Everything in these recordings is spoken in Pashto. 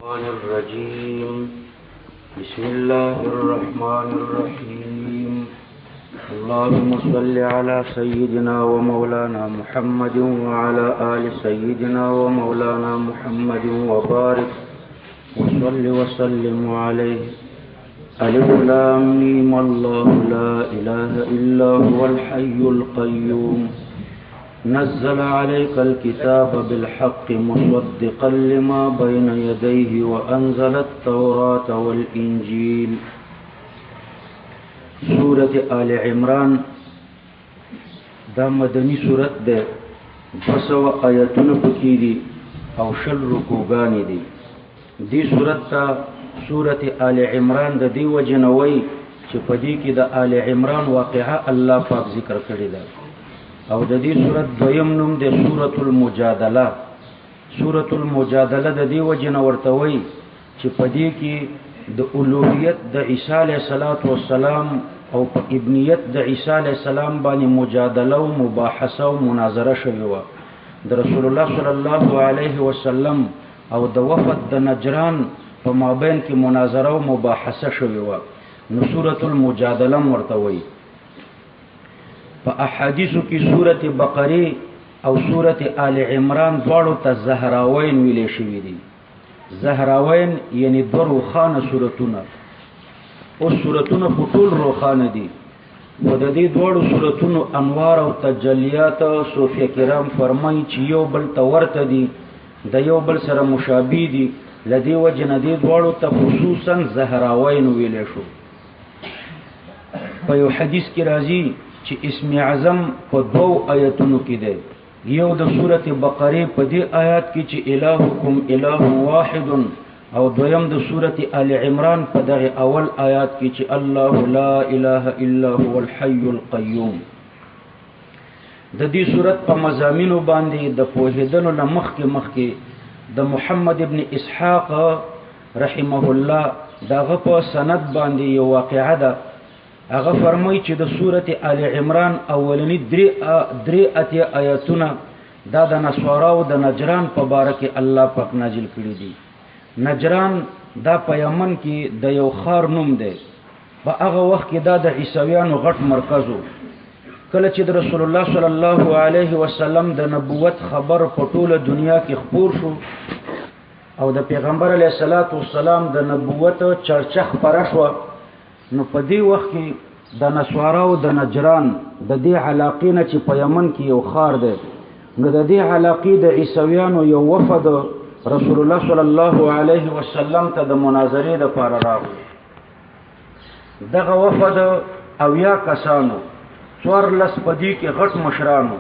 الشيطان الرجيم. بسم الله الرحمن الرحيم. اللهم صل على سيدنا ومولانا محمد وعلى آل سيدنا ومولانا محمد وبارك وصل وسلم عليه. ألف لام ميم الله لا إله إلا هو الحي القيوم. نزل عليك الكتاب بالحق مصدقا لما بين يديه وأنزل التوراة والإنجيل. سورة آل عمران دا مدنی سورت ده، 200 آیتونه پکې دي او 10 رکوګانې دي. دی سورت ته سورة آل عمران د دې وجه نه وایي چې په دې کې د آل عمران واقعه الله پاک ذکر کړې ده. او د دې سورت دویم نوم د سورۃ المجادله. سورۃ المجادله د دې وجه نه ورته وایي چې په دې کې د الوهیت د عیسی علیه السلام او په ابنیت د عیسی علیه السلام باندې مجادله او مباحثه او مناظره شوې وه. د رسول الله صلی الله علیه وسلم او د وفد د نجران په مابین کې مناظره او مباحثه شوې وه. نو سورۃ المجادله ورته وایي. په احادیثو کې سورۃ بقره او سورۃ آل عمران دواړو ته زهراوین ویلې شوي دي. زهراوین یعنی دوه روښانه سورتونه. اوس سورتونه خو ټول روښانه دي، خو د دې دواړو سورتونو انوار او تجلیات صوفیه کرام فرمایي چې یو بل ته ورته دي، د یو بل سره مشابه دي. له دې وجې نه دې دواړو ته خصوصا زهراوین ویلی شو. په یو حدیث کې راځي چې اسم اعظم په 2 آیتونو کې دی. یو د سورۃ بقره په دې آیات کې چې الہکم الہ واحد، او دویم د سورۃ آل عمران په دغه اول آیات کې چې الله لا اله الا هو الحي القيوم. د دې سورۃ په مضامینو باندې د پوهېدلو نه مخکې د محمد ابن اسحاق رحمه الله دغه په سند باندې یو واقعه ده. هغه فرمایي چې د سورۃ آل عمران اولنی 3 آیاتونه دا د نصاراو د نجران په باره کې الله پاک نازل کړي دي. نجران دا په یمن کې د یو ښار نوم دی. په هغه وخت کې دا د عیسویانو غټ مرکز و. کله چې د رسول الله صلی الله علیه وسلم د نبوت خبر په ټوله دنیا کې خپور شو او د پیغمبر علیه السلام د نبوت چرچه خپره شوه، نو په دې وخت کې د نصاراو د نجران د دې علاقې نه چې په یمن کې یو ښار دی، نو د دې علاقې د عیسویانو یو وفد رسول الله صلی الله علیه وسلم ته د مناظرې دپاره راغی. دغه وفد 80 کسانو، 14 په دې کې غټ مشرانو،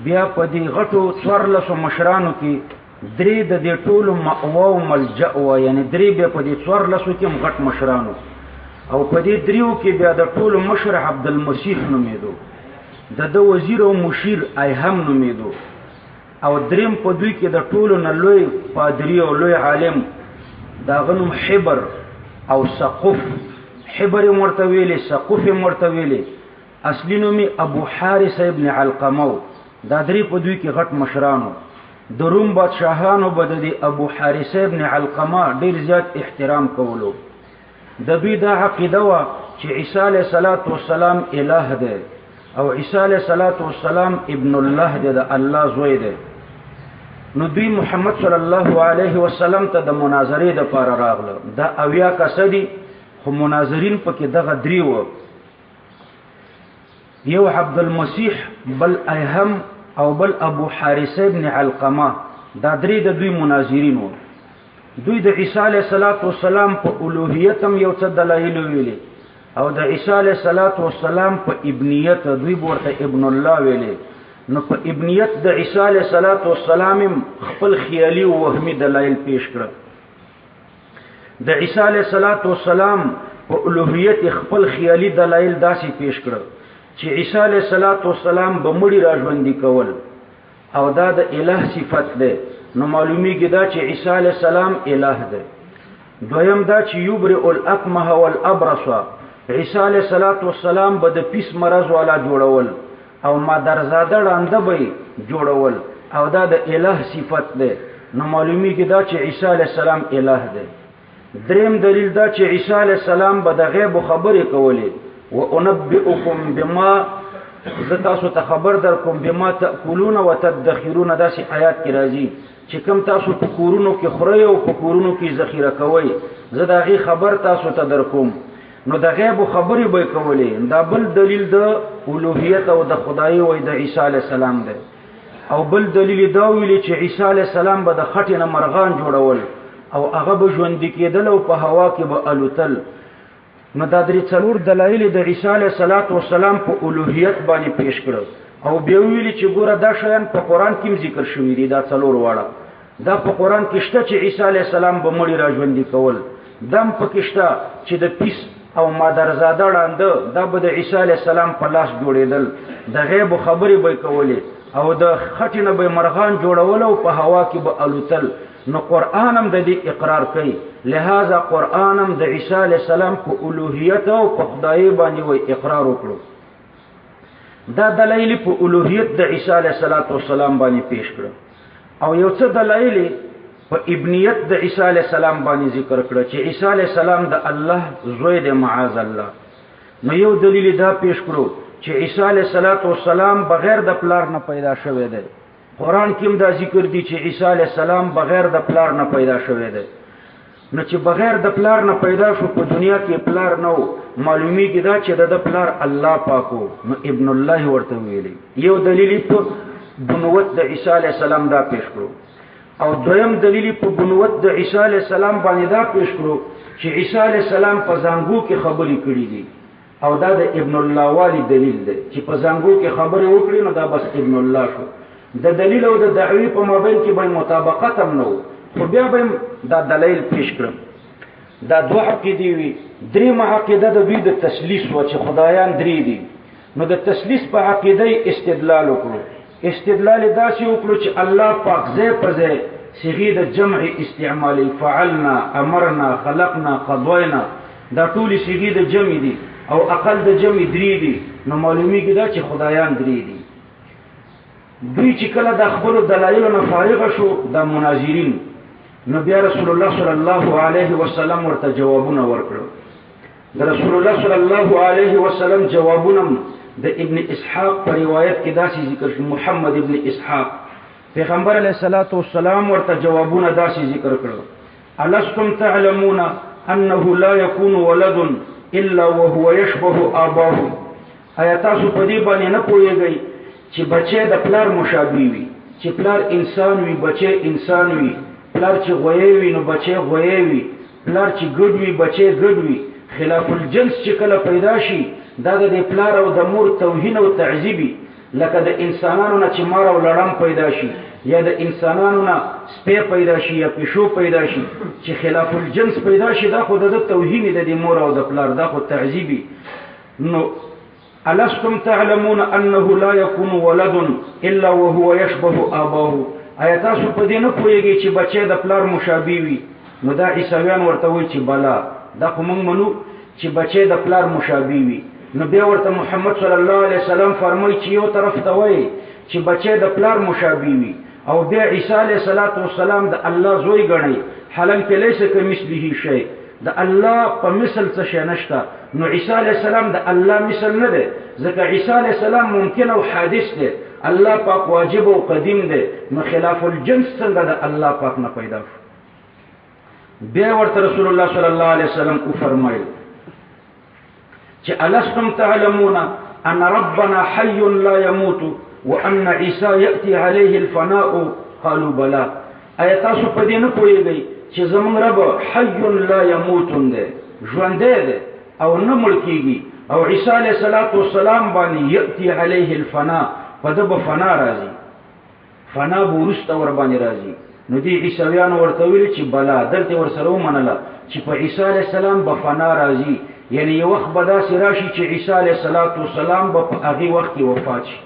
بیا په دې غټو 14 مشرانو کې 3 د دې ټولو مأوا او ملجأ وه، یعنې 3 بیا په دې 14 کې هم غټ مشرانو، او په دې 3 کې بیا د ټولو مشر عبدالمسیح نومېدو، د ده وزیر او مشیر ایهم نومېدو، او دریم په دوی کې د ټولو نه لوی پادري او لوی عالم د هغه نوم حبر او سقف. حبر یې ورته ویلې، سقف یې ورته ویلې، اصلي نوم یې ابو حارث ابن علقمه. دا 3 په دوی کې غټ مشرانو. د روم بادشاهانو به د ابو حارث ابن علقمه ډېر زیات احترام کولو. د دوی دا عقیده وه چې عیسی علیه السلام الہ دی او عیسی علیه السلام ابن الله دی، د الله زوی دی. نو دوی محمد صلی الله علیه وسلم ته د مناظرې دپاره راغله. دا 80 کسه دي، خو مناظرین پکې دغه 3 وه. یو عبدالمسیح، بل ایهم، او بل ابو حارث ابن علقمه. دا 3 د دوی مناظرین وه. دوی د عیسی علیه السلام په الوهیت هم یو څه دلایل ویلي، او د عیسی علیه السلام په ابنیت دوی ورته ابن الله ویلي. نو په ابنیت د عیسی علیه السلام هم خپل خیالي او وهمي دلایل پیش کړه. د عیسی علیه السلام په الوهیت خپل خیالي دلایل داسې پیش کړه چې عیسی علیه السلام به مړي راژوندي کول، او دا د الہ صفت ده. نو معلومیږي دا چې عیسی علیه السلام الہ ده. دویم دا چې یبرئ الاکمه والابرص، عیسی علیه السلام به د پیس مرض والا جوړول او مادرزاده ړانده به جوړول، او دا د الہ صفت ده. نو معلومیږي دا چې عیسی علیه السلام الہ دی. دریم دلیل دا چې عیسی علیه السلام به د غیب خبرې کولې. وانبئکم بما، زه تاسو ته خبر در کوم بما تاکلون وتدخرون، داسې آیات کې راځي چې کوم تاسو په کورونو کې خورئ او په کورونو کې ذخیره کوئ، زه د هغې خبر تاسو ته در کوم. نو د غیب خبرې به یې کولې. دا بل دلیل د الوهیت او د خدایي وای د عیسی علیه السلام دی. او بل دلیل دا ویلي چې عیسی علیه السلام به د خټې نه مرغان جوړول او هغه به ژوندي کېدل او په هوا کې به الوتل. نو دا درې څلور دلایل د عیسی علیه السلام په الوهیت باندې پیش کړل. او بیا ویلي چې ګوره دا شیان په قرآن کې هم ذکر شوي دي، دا څلور واړه. دا په قرآن کې شته چې عیسی علیه السلام به مړي را ژوندي کول. دا هم پکې شته چې د پیس او مادرزاده ړانده دا به د عیسی علیه السلام په لاس جوړېدل، د غیب خبرې به یې کولې او د خټې نه به مرغان جوړول او په هوا کې به الوتل. نو قرآن هم د دې اقرار کوي. لہذا قرآن هم د عیسی علیه السلام په الوهیت او په خدایي باندې وایي اقرار وکړو. دا دلایل په الوهیت د عیسی علیه السلام باندې پیش کړو. او یو څه دلایل په ابنیت د عیسی علیه السلام باندې ذکر کړو چې عیسی علیه السلام د الله زوی دی معاذ الله. نو یو دلیل دا پیش کړو چې عیسی علیه السلام بغیر د پلار نه پیدا شوی دی. قرآن کې هم دا ذکر دی چې عیسی علیه السلام بغیر د پلار نه پیدا شوی دی. نو چې بغیر د پلار نه پیدا شو، په دنیا کې پلار نه و، معلومیږي دا چې د پلار الله پاکو، نو ابن الله ورته ویلی. یو دلیل په بنوت د عیسی علیه السلام دا پیش کړو. او دویم دلیل په بنوت د عیسی علیه السلام باندې دا پیش کړو چې عیسی علیه السلام په زانګو کې خبرې کړې دي. او دا د ابن الله والی دلیل دی چې په زانګو کې خبرې وکړي نو دا بس ابن الله شو. د دلیل او د دعوی په مابین کې باندې مطابقت هم نه و، خو بیا به دا دلیل پیش کړم. دا دوه عقیدې وي. درېمه عقیده د دوی د تثلیث و چې خدایان درې دي. نو د تثلیث په عقیده استدلال وکړو. استدلال داسې وکړو چې الله پاک ځای په ځای صيغې د جمع استعمالي، فعلنا، امرنا، خلقنا، قضینا، دا ټولې صيغې د جمع دي او اقل د جمع درې دي. نو معلومیږي دا چې خدایان درې دي. دوی چې کله د خپلو دلایلو نه فارغه شو، دا مناظرین، نو بیا رسول الله صلی الله علیه وسلم ورته جوابونه ورکړو. د رسول الله صلی الله علیه وسلم جوابونه د ابن اسحاق په روایت کې داسې ذکر شو. محمد ابن اسحاق پیغمبر علیه الصلاة والسلام ورته جوابونه داسې ذکر کړو. الستم تعلمون انه لا يكون ولد الا وهو يشبه اباه. آیا تاسو په دې باندې نه پوهیږئ چې بچی د پلار مشابه وي، چې پلار انسان وي بچی انسان وي، پلار چې غوی وي نو بچی غوی وي، پلار چې ګډ وي بچی ګډ وي. خلاف الجنس چې کله پیدا شي دا د پلار او د مور توهین او تعذیبي، لکه د انسانانو نه چې مار او لړم پیدا شي، یا د انسانانو نه سپی پیدا شي یا پیشو پیدا شي، چې خلاف الجنس پیدا شي، دا خو د توهین د مور او د پلار، دا خو تعذیبي. نو الستم تعلمون انه لا يكون ولد الا وهو يشبه اباه. آیا تاسو په دې نه پوهیږئ چې بچی د پلار مشابه وي؟ نو دا عیسویان ورته وایي چې بلا، دا خو موږ منو چې بچی د پلار مشابه وي. نو بیا ورته محمد صلی الله علیه وسلم فرمایي چې یو طرف ته وایي چې بچی د پلار مشابه وي او بیا عیسی علیه السلام د الله زوی ګڼي، حالان کې لیس کمثله شیء، د الله په مثل څه شی نشته. نو عیسی علیه السلام د الله مثل نه دی، ځکه عیسی علیه السلام ممکن او حادث دی، الله پاک واجب او قدیم دی. نو خلاف الجنس څنګه د الله پاک نه پیدا شو؟ بیا ورته رسول الله صلی الله علیه وسلم او فرمایل چې الستم تعلمون ان ربنا حي لا يموت وان عيسى ياتي عليه الفناء قالوا بلى. آیا تاسو په دې نه پوهیږئ چې زموږ رب حي لا يموت دی، ژوندی دی او نه مړ کیږي، او عیسی علیه السلام باندې یأتی علیه الفنا، په ده به فنا راځي، فنا به وروسته ور باندې راځي. نو دې عیسویانو ورته ویلي چې بلا، دلته ورسره ومنله چې په عیسی علیه السلام به فنا راځي، یعنی یو وخت به داسې راشي چې عیسی علیه السلام به په هغې وخت کې وفات شي.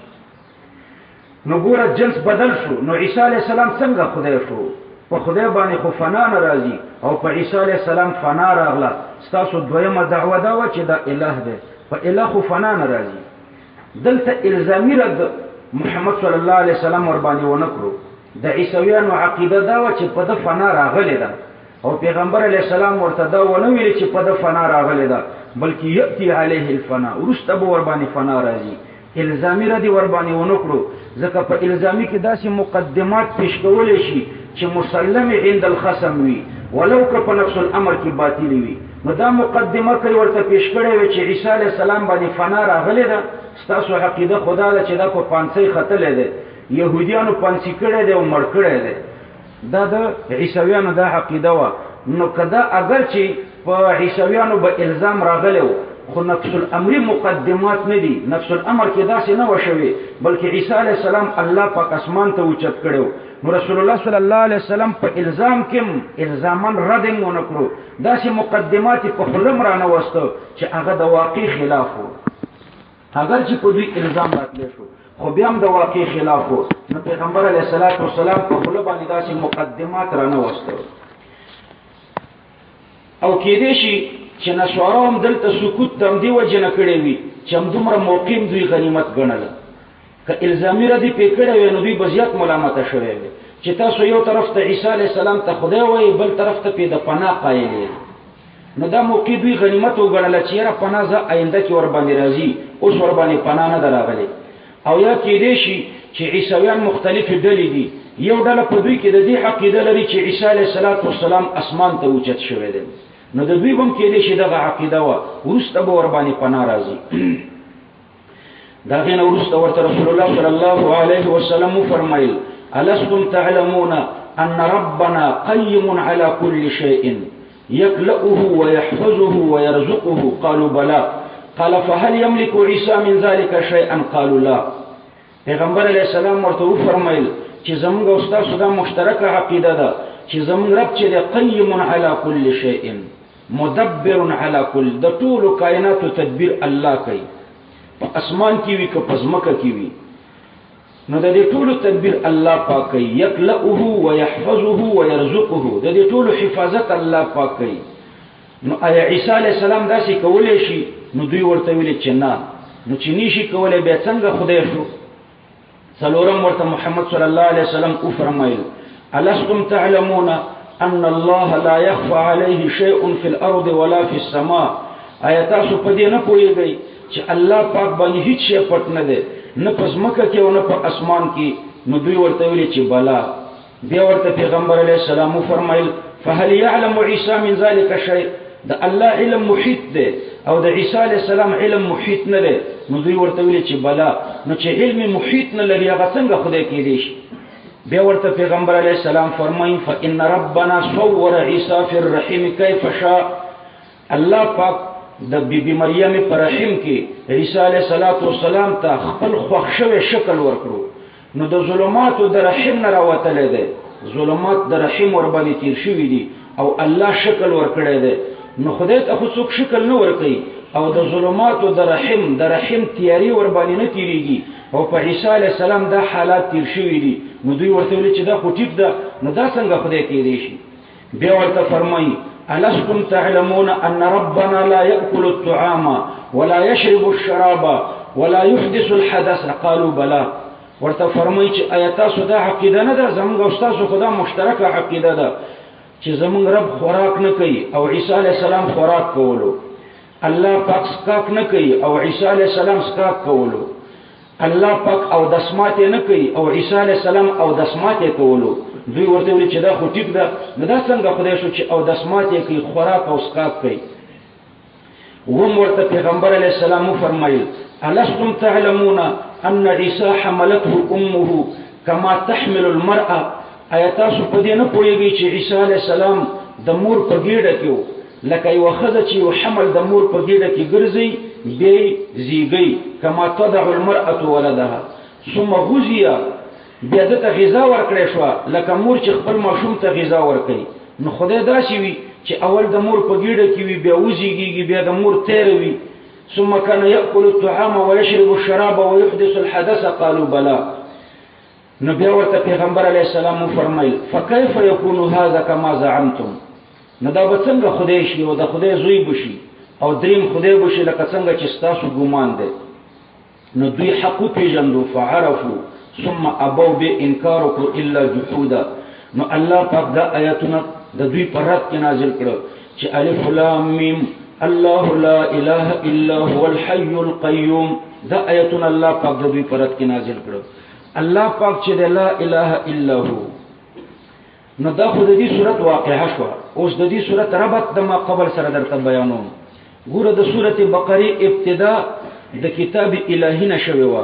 نو ګوره جنس بدل شو. نو عیسی علیه السلام څنګه خدای شو؟ په خدای باندې خو فنا نه راځي او په عیسی علیه السلام فنا راغله. ستاسو دویمه دعوه دا وه چې دا اله دی، په اله خو فنا نه راځي. دلته الزامي رد محمد صلی الله علیه وسلم ور باندې ونه کړو د عیسویانو عقیده دا و چې په د فنا راغلی ده او پیغمبر علیه السلام ورته دا ونه ویل چې په د فنا راغلی ده بلکې یأتی علیه الفنا وروسته به ور باندې فنا راځي الزامي ردی ور باندې ونه کړو ځکه په الزامي کې داسې مقدمات پیش کولی شي چې مسلم عند الخصم وي ولو که په نفس الامر کې باطل وي نو دا مقدمه کوي ورته پیش کړی وي چې عیسی علیه السلام باندې فنا راغلی ده ستاسو عقیده خدا ده چې دا په پانسۍ ختلی دی یهودیانو پانسي کړی دی او مړ کړی دی دا د عیسویانو دا عقیده وه نو که دا اگر چې په عیسویانو به الزام راغلی و خو نفس الامر مقدمات نه دي نفس الامر کې داسې نه و شوي بلکې عیسی علیه السلام الله پاک اسمان ته اوچت کړی نو رسول الله صلی الله علیه وسلم په الزام کې الزامن رد یې ونه کړو داسې مقدمات په خوله م رانه وسته چې هغه د واقع خلاف و اگر چې په دوی الزام راتلی شو خو بیا هم د واقع خلاف و نو پیغمبر علیه السلام په خوله باندې داسې مقدمات رانه وسته او کېدای شي چې نصارا هم دلته سکوت ته همدې وجې نه کړی وي چې همدومره موقع دوی غنیمت ګڼله که الزامي ردې پې کړی وی نو دوی به زیات ملامته شوی وي چې تاسو یو طرف ته عیسی علیه السلام ته خدای وایي بل طرف ته پې د پناه قایل یې نو دا موقع دوی غنیمت وګڼله چې یاره پناه زه آینده کې ورباندې راځي اوس ورباندې پناه نه ده راغلی او یا کېدای شي چې عیسویان مختلفې ډلې دي یو ډله په دوی کې د دې عقیده لري چې عیسی علیه السلام اسمان ته اوچت شوی دی نو د دوی به هم کېدای شي دغه عقیده وه وروسته به ورباندې پناه راځي د هغې نه وروسته ورته رسول الله صلی الله علیه وسلم وفرمیل الستم تعلمون ان ربنا قیم علی کل شیء یکلؤه ویحفظه ویرزقه قالوا بلا قال فهل یملک عیسی من ذلك شیئا قالوا لا پیغمبر علیه السلام ورته وفرمیل چې زموږ او ستاسو دا مشترکه عقیده ده چې زموږ رب چې دی قیم علی کل شیء مدبر علی کل د ټولو کائناتو تدبیر الله کوي په اسمان کې وي که په ځمکه کې وي نو د دې ټولو تدبیر الله پاک کوي یکلؤه ویحفظه ویرزقه د دې ټولو حفاظت الله پاک کوي نو آیا عیسی علیه السلام داسې کولی شي نو دوی ورته ویلي چې نه نو چې نشي کولی بیا څنګه خدای شو څلورم ورته محمد صلی الله علیه وسلم وفرمایل الستم تعلمون ان الله لا يخفى عليه شيء في الارض ولا في السماء آیا تاسو په دې نه پوهیږئ چې الله پاک باندې هیڅ شی پټ نه دی نه په ځمکه کې او نه په اسمان کې نو دوی ورته ویلي چې بلا بیا ورته پیغمبر علیه السلام وفرمایل فهل يعلم عیسی من ذلك شیء د الله علم محیط دی او د عیسی علیه السلام علم محیط نه دی نو دوی ورته ویلي چې بلا نو چې علم محیط نه لري هغه څنګه خدای کېدی شي بیا ورته پیغمبر علیه السلام فرمایي فان ربنا صور عیسی فی الرحم کیف شاء الله پاک د بیبي مریم په رحم کې عیسی علیه السلام ته خپل خوښ شوی شکل ورکړو نو د ظلماتو د رحم نه راوتلی دی ظلمات د رحم ورباندې تیر شوي دي او الله شکل ورکړی دی نو خدای ته خو څوک شکل نه ورکوي او د ظلماتو د رحم تیاری ورباندې نه تیریږي او په عیسی علیه السلام دا حالات تیر شوي دي نو دوی ورته ویلي چې دا خو ټیک ده نو دا څنګه خدای کېدی شي بیا ورته فرمایي الستم تعلمون ان ربنا لا يأكل الطعام ولا يشرب الشراب ولا يحدث الحدث قالوا بلا ورته فرمایي چې آیا تاسو دا عقیده نه ده زموږ او ستاسو خو دا مشترکه عقیده ده چې زموږ رب خوراک نه کوي او عیسی علیه السلام خوراک کولو الله پاک سکاک نه کوي او عیسی علیه السلام سکاک کولو الله پاک او دسمات نه کوي او عیسی علیه السلام او دسمات کولو دوی ورته ویل چې دا خو ټیک ده نو دا څنګه خدای شو چې او دسمات کوي خوراک او سکاک کوي وهم ورته پیغمبر علیه السلام وفرمایل الستم تعلمون ان عیسی حملته امه کما تحمل المرأه آیا تاسو په دې نه پوهیږئ چې عیسی علیه السلام د مور په ګیډه کې لکه یوه ښځه چې یو حمل د مور په ګیډه کې ګرځي بیا زیږي کما تضع المرأة ولدها ثم غذي بیا دته غذا ورکړی شوه لکه مور چې خپل ماشوم ته غذا ورکوي نو خدای داسې وي چې اول د مور په ګیډه کې وي بیا وزیږېږي بیا د مور تیره وي ثم كان يأكل الطعام ويشرب الشراب ويحدث الحدث قالوا بلا نو بیا ورته پیغمبر علیه السلام وفرمیل فکیف یکون هذا کما زعمتم نو دا به څنګه خدای شي او د خدای زوی بشي او دریم خدای بشي لکه څنګه چې ستاسو ګمان دی نو دوی حق وپېژندو فعرفوا ثم ابو به انکار وکړو الا جحودا. نو الله پاک دا آیاتونه د دوی پر رد کې نازل کړو چې الف لام میم الله لا اله الا هو الحي القيوم. دا آیاتونه الله پاک د دوی پر رد کې نازل کړو. الله پاک چې لا اله الا هو، نو دا خو د دې صورت واقعه شو. اوس د دې صورت ربط د ما قبل سره درته بیانوم. ګوره د سورته بقره ابتدا د کتاب الهی نشوي وا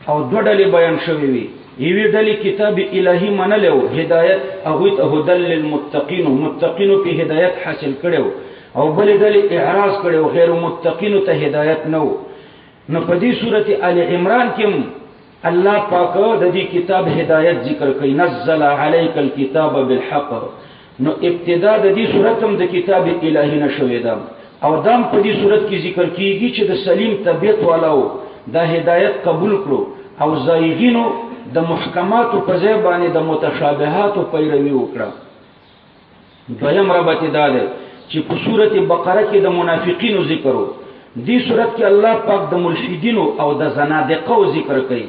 او دوه ډلې بیان شوې وي. یوې ډلې کتاب الهی منلو هدایت او ته هدل للمتقین، متقین په هدایت حاصل کړو، او بلې ډلې اعراض کړو غیر متقین ته هدایت نو. نو په دې سورته ال عمران کې الله پاک د دې کتاب هدایت ذکر کوي، نزل عليك الكتاب بالحق. نو ابتدا د دې سورته هم د کتاب الهی نشوي ده، او دام په دې صورت کې ذکر کیږي چې د سلیم طبيعت والو دا هدایت قبول کړو او زایغینو د محکمات په ځای باندې د متشابهات پیروي وکړه. دویم ربط دا ده چې په سورته بقره کې د منافقینو ذکر وو، دې صورت کې الله پاک د ملحدینو او د زنادقو ذکر کوي.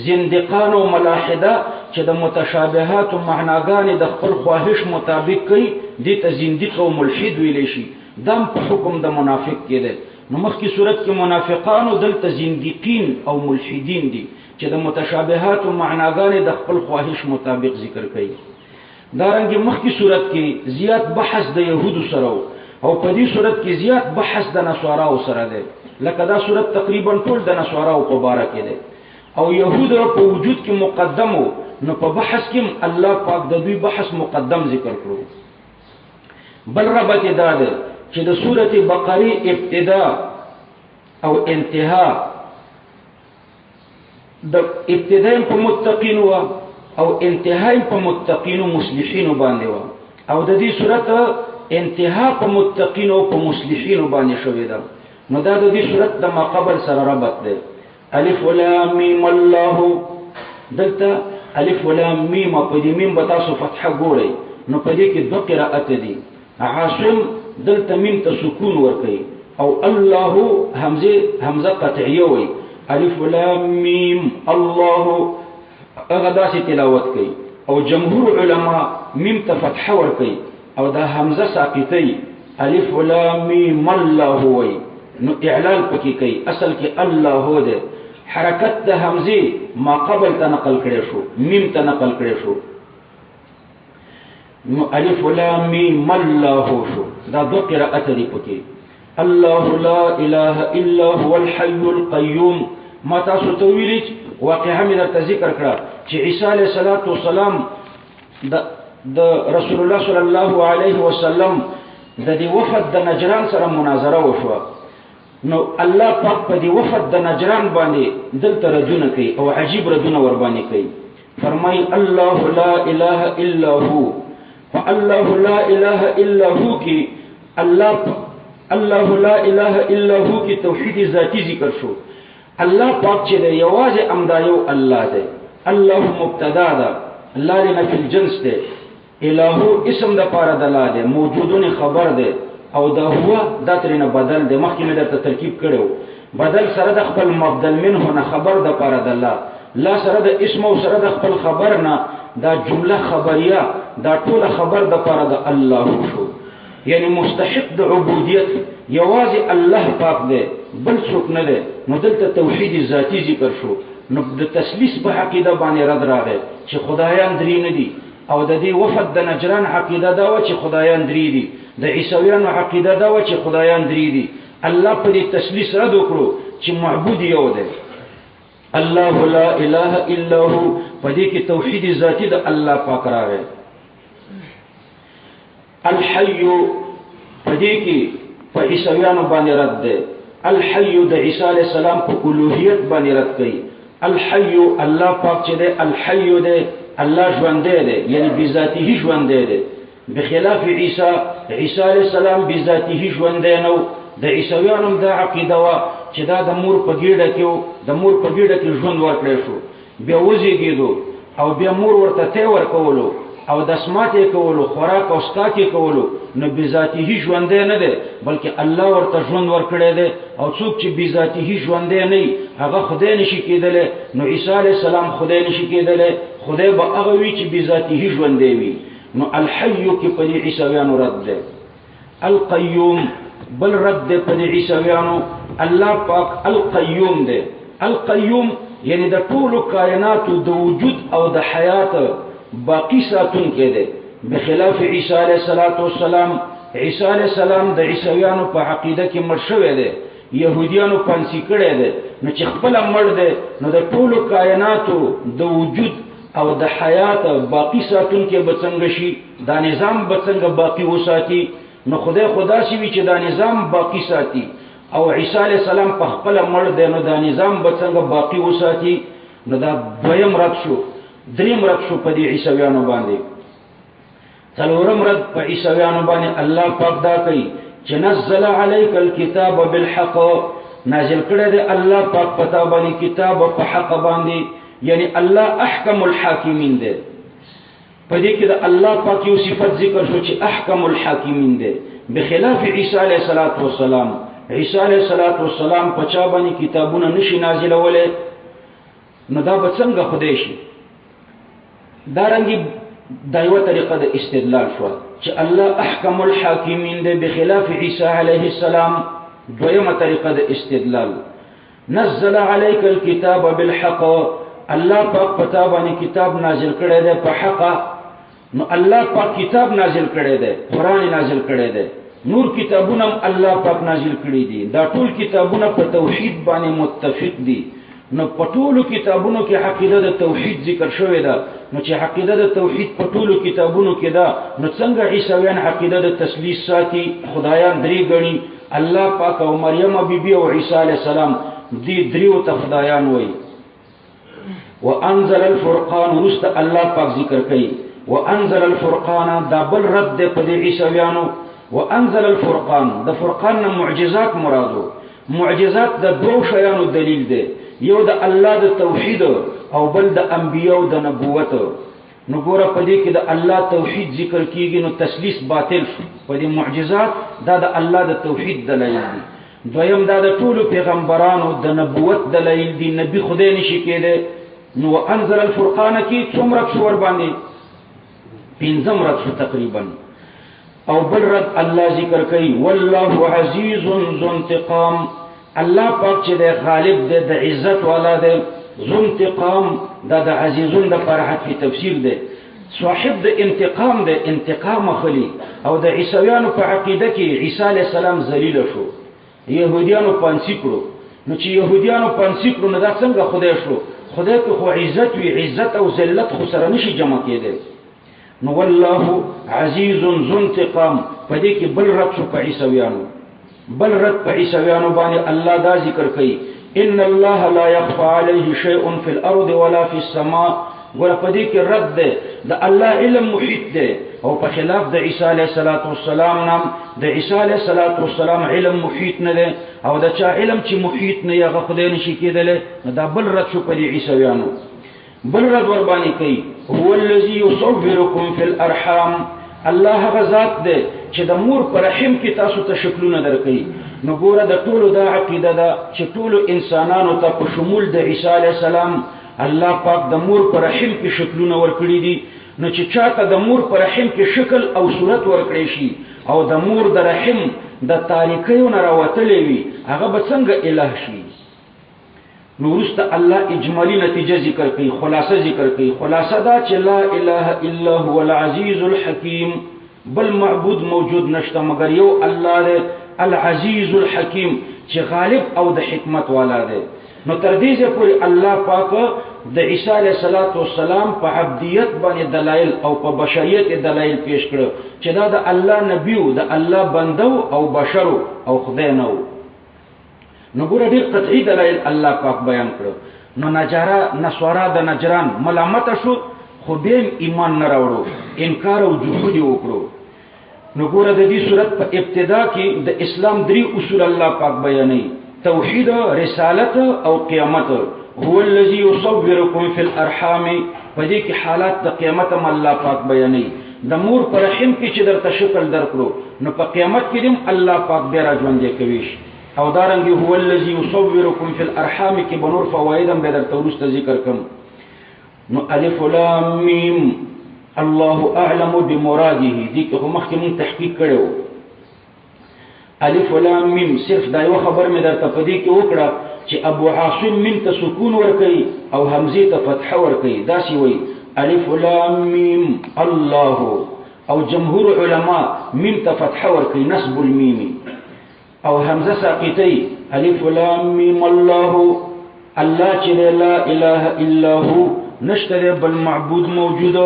زندقان او ملاحده چې د متشابهات او معناګانې د خپل خواهش مطابق کوي، دې ته زندق او ملحد ویل شي. دم په حکم د منافق کې ده. نو مخکې صورت کې منافقان او دلته زندقین او ملحدین دي چې د متشابهات او معناګانې د خپل خواهش مطابق ذکر کوي. دارنګه مخکې صورت کې زیات بحث د يهودو سره او په دې صورت کې زیات بحث د نصاراو سره ده. لکه دا صورت تقریبا ټول د نصاراو په باره کې ده او يهودو په وجود کې مقدمو، نو په بحث کې الله پاک د دوی بحث مقدم ذکر کړو. بل ربط دا ده چې د سورته بقره ابتدا او انتها د ابتداء په متقین او انتهای په متقین او مصلحین باندې و، او د دې سورته انتها په متقین او په مصلحین باندې شوې ده. نو دا د دې سورته د ما قبل سره ربط ده. الف لام میم الله، دلته الف لام میم په دې میم به تاسو فتحه ګورئ. نو په دې کې دوه قرأت دي. عاصم دلته میم ته سکون ورکړي او الله همزه قطعیه وي. الف لام میم الله هغه داسې تلاوت کوي، او جمهور علما میم ته فتحه ورکړي او دا همزه ساقطه الف لام میم الله وي. نو اعلان پکې کوي، اصل کې الله ده. حرکت د همزه ما قبل ته نقل کړي شو، میم ته نقل کړي شو. نو الف لام میم الله شو. دا دو قرأت دي پکې. الله لا اله الا هو الحي القيوم. ما تاسو ته ویل واقعا مې درته ذکر کړه چې عیسی علیه السلام د رسول الله صلی الله علیه وسلم د دې وفد د نجران سره مناظره وشوه. نو الله پاک په دې وفد د نجران باندې دلته ردونه کوي او عجیب ردونه ور باندې کوي. فرمای الله لا اله الا هو. فالله لا اله الا هو کې الله لا اله الا هو کې توحید ذاتی ذکر شو. الله پاک چې دی یوازې امدا یو الله دی. الله مبتدا ده، الله لنا فی الجنس ده. الہ اسم د پاره د الله ده، موجودون خبر ده، او دا هو دا ترنه بدل ده. مخکې مې درته ترکیب کړو، بدل سره د خپل مبدل منه نه خبر د پاره د الله، لا سره د اسم او سره د خپل خبر نه دا جمله خبریه، دا ټول خبر د پاره د الله شو. یعنی مستحق د عبودیت یوازې الله پاک دی، بل څوک نه دی. نو دلته توحید ذاتی ذکر شو. نو د تسلیث په عقیده باندې رد راغی چې خدایان درې نه دي، او د دې وفد د نجران عقیده دا و چې خدایان درې دي، د عیسویانو عقیده دا و چې خدایان درې دي. الله په دې تسلیث رد وکړو چې معبود یو دی. الله لا اله الا هو، په دې کې توحید ذاتی د الله پاک راغی. الحي په دې کې په عیسویانو باندې رد ده. الحي د عیسی علیه السلام په الوهیت باندې رد کړي. الحي الله پاک چې ده الحي ده، الله ژوندی دی، یعنی بذاته ژوندی دی. بخلاف عیسی علیه السلام بذاته ژوندی نو. د عیسویانو دا عقیده وا چې دا د مور په ګیډه کې ژوند ورکړی شو، بیا وزیږېدو او بیا مور ورته تی ورکولو او د اسماته کولو خوراک او سکاکي کولو نو بذاته ژوند نه دی بلکې الله ورته ژوند ورکړی دی او څوک چې بذاته ژوند نه هغه خدای نشي کېدلی نو عیسی علی السلام خدای نشي کېدلی خدای به هغه وی چې بذاته ژوند دی نو الحي کې په عیسویانو رد دی القیوم بل رد دی په عیسویانو الله پاک القیوم دی القیوم یعنی د ټول کائنات د وجود او د حیات باقی ساتون کې دی بخلاف عیسی علیه السلام عیسی علیه السلام د عیسویانو په عقیده کې مړ شوی دی يهوديانو پانسی کړی دی نو چې خپل مړ دی نو د ټول کائنات د وجود او د حیات باقی ساتون کې بڅنګ شي دا نظام بڅنګ باقی وساتي نو خدا شي چې دا نظام باقی ساتي او عیسی علیہ السلام په خپل مړ دی نو دا نظام بڅنګ باقی وساتي نو دا دویم رد شو دریم رد شو په دې عیسویانو باندې څلورم رد په عیسویانو باندې الله پاک دا کوي چې نزل عليك الكتاب بالحق نازل کړی دی الله پاک پتا باندې کتاب په حق باندې یعنی الله احکم الحاکمین دی په دې کې د الله پاک یو صفت ذکر شو چې احکم الحاکمین دی بخلاف عیسی علیہ السلام عیسی علیہ السلام په چا باندې کتابونه نشي نازلولې نو دا به څنګه خدای شي دا رنګي دایو طریقه د استدلال شو چې الله احکم الحاکمین دی بخلاف عیسی علیہ السلام دویمه طریقه د استدلال نزل عليك الكتاب بالحق الله پاک پتا باندې کتاب نازل کړی دی په حق نو الله پاک کتاب نازل کړی دی قران نازل کړی دی نور کتابونه الله پاک نازل کړی دي دا ټول کتابونه په توحید باندې متفق دي نو په ټول کتابونو کې عقیده د توحید ذکر شوی ده نو چې عقیده د توحید په ټول کتابونو کې ده نو څنګه عیسویان عقیده د تثلیث ساتي خدایان درې غني الله پاک او مریم بیبي او عیسی علی السلام دې دریو ته خدایان وایي وانزل الفرقان رست الله پاک ذکر کوي وانزل الفرقان دا بل رد په دې عیسویانو وانزل الفرقان د فرقان معجزات مرادو معجزات د دوه شیانو دلیل دی یو د الله د توحید او بل د انبیو د نبوت نو ګوره په دې کې د الله توحید ذکر کیږي نو تثلیث باطل په دې معجزات دا د الله د توحید دلایل دي دویم دا د ټولو پیغمبرانو د نبوت دلایل دي نبی خدای نشي کېده نو انزل الفرقان کې څومره شور باندې پنځم رد تقریبا او بل رد الله ذکر کوي والله عزیز ذو انتقام الله پاک چې د غالب د عزت والا دی ذو انتقام دا د عزیزون د فرحت په تفسیر دی صاحب د انتقام دی انتقام اخلي او د عیسویانو په عقیده کې عیسی علی السلام ذلیل شو يهوديانو پانسی کړو نو چې يهوديانو پانسی کړو نو دا څنګه خدای شو خدای په خو عزت وی عزت او ذلت خو سره نشي جمع کېدل نو والله عزیز ذو انتقام په دې کې بل رد شو په عیسویانو بل رد په عیسویانو باندې الله دا ذکر کوي ان الله لا يخفى عليه شيء في الارض ولا في السماء ور په دې کې رد ده د الله علم محیط ده او په خلاف د عیسی علیه السلام نام د عیسی علیه السلام علم محیط نه ده او د چا علم چې محیط نه یغه خدای نشي کېدل دا بل رد شو په عیسویانو بل رد ور باندې کوي هو الذي يصوركم في الارحام الله غزاد ده چې د مور پر رحم کې تاسو ته شکلونه درکې نو ګوره د ټولو دا عقیده ده چې ټولو انسانانو ته په شمول د عیسی علیه السلام الله پاک د مور پر رحم کې شکلونه ورکړي دي نو چې چاته د مور پر رحم کې شکل او صورت ورکړي شي او د مور د رحم د تاریکیو نه راوتلې وي هغه به څنګه الہ شي نو ورسته الله اجمالی نتیجه ذکر کوي خلاصه ذکر کوي خلاصه دا چې لا اله الا هو العزیز الحکیم بل معبود موجود نشته مگر یو الله دی العزیز الحکیم چې غالب او د حکمت والا دی نو تر دې پورې الله پاک د عیسی علیه السلام په عبدیت باندې دلایل او په بشریت دلایل پیش کړو چې دا د الله نبیو د الله بندو او بشرو او خدای نو نو ګوره ډېر قطعي دلایل الله پاک بیان کړو نو نصارا د نجران ملامت شو خو به ایمان نه راوړو انکار او جحود وکړو نو ګوره د دې صورت په ابتدا کې د اسلام درې اصول الله پاک بیانوي توحید رسالت او قیامت هو الذي يصوركم في الارحام پدې کې حالات د قیامت هم الله پاک بیانوي د مور پر رحم کې چې درته شکل درکړو نو په قیامت کې هم الله پاک بیا راژوندې کوي او دارنګه هو الذي يصوركم في الارحام کې بنور فواید هم به درته ورسته ذکر کوم نو الف لام میم الله اعلم بمراده دې کې مخکې مون تحقیق کړو الف لام میم صرف دا یو خبر مې درته پدې کې وکړه چې ابو عاصم میم ته سکون ورکړي او حمزه ته فتح ورکړي دا سی وایي الف لام میم الله او جمهور علما میم ته فتح ورکړي نصب المیم او حمزه ساقطي الف لام میم الله الله چې لا اله الا هو نشته بل معبود موجود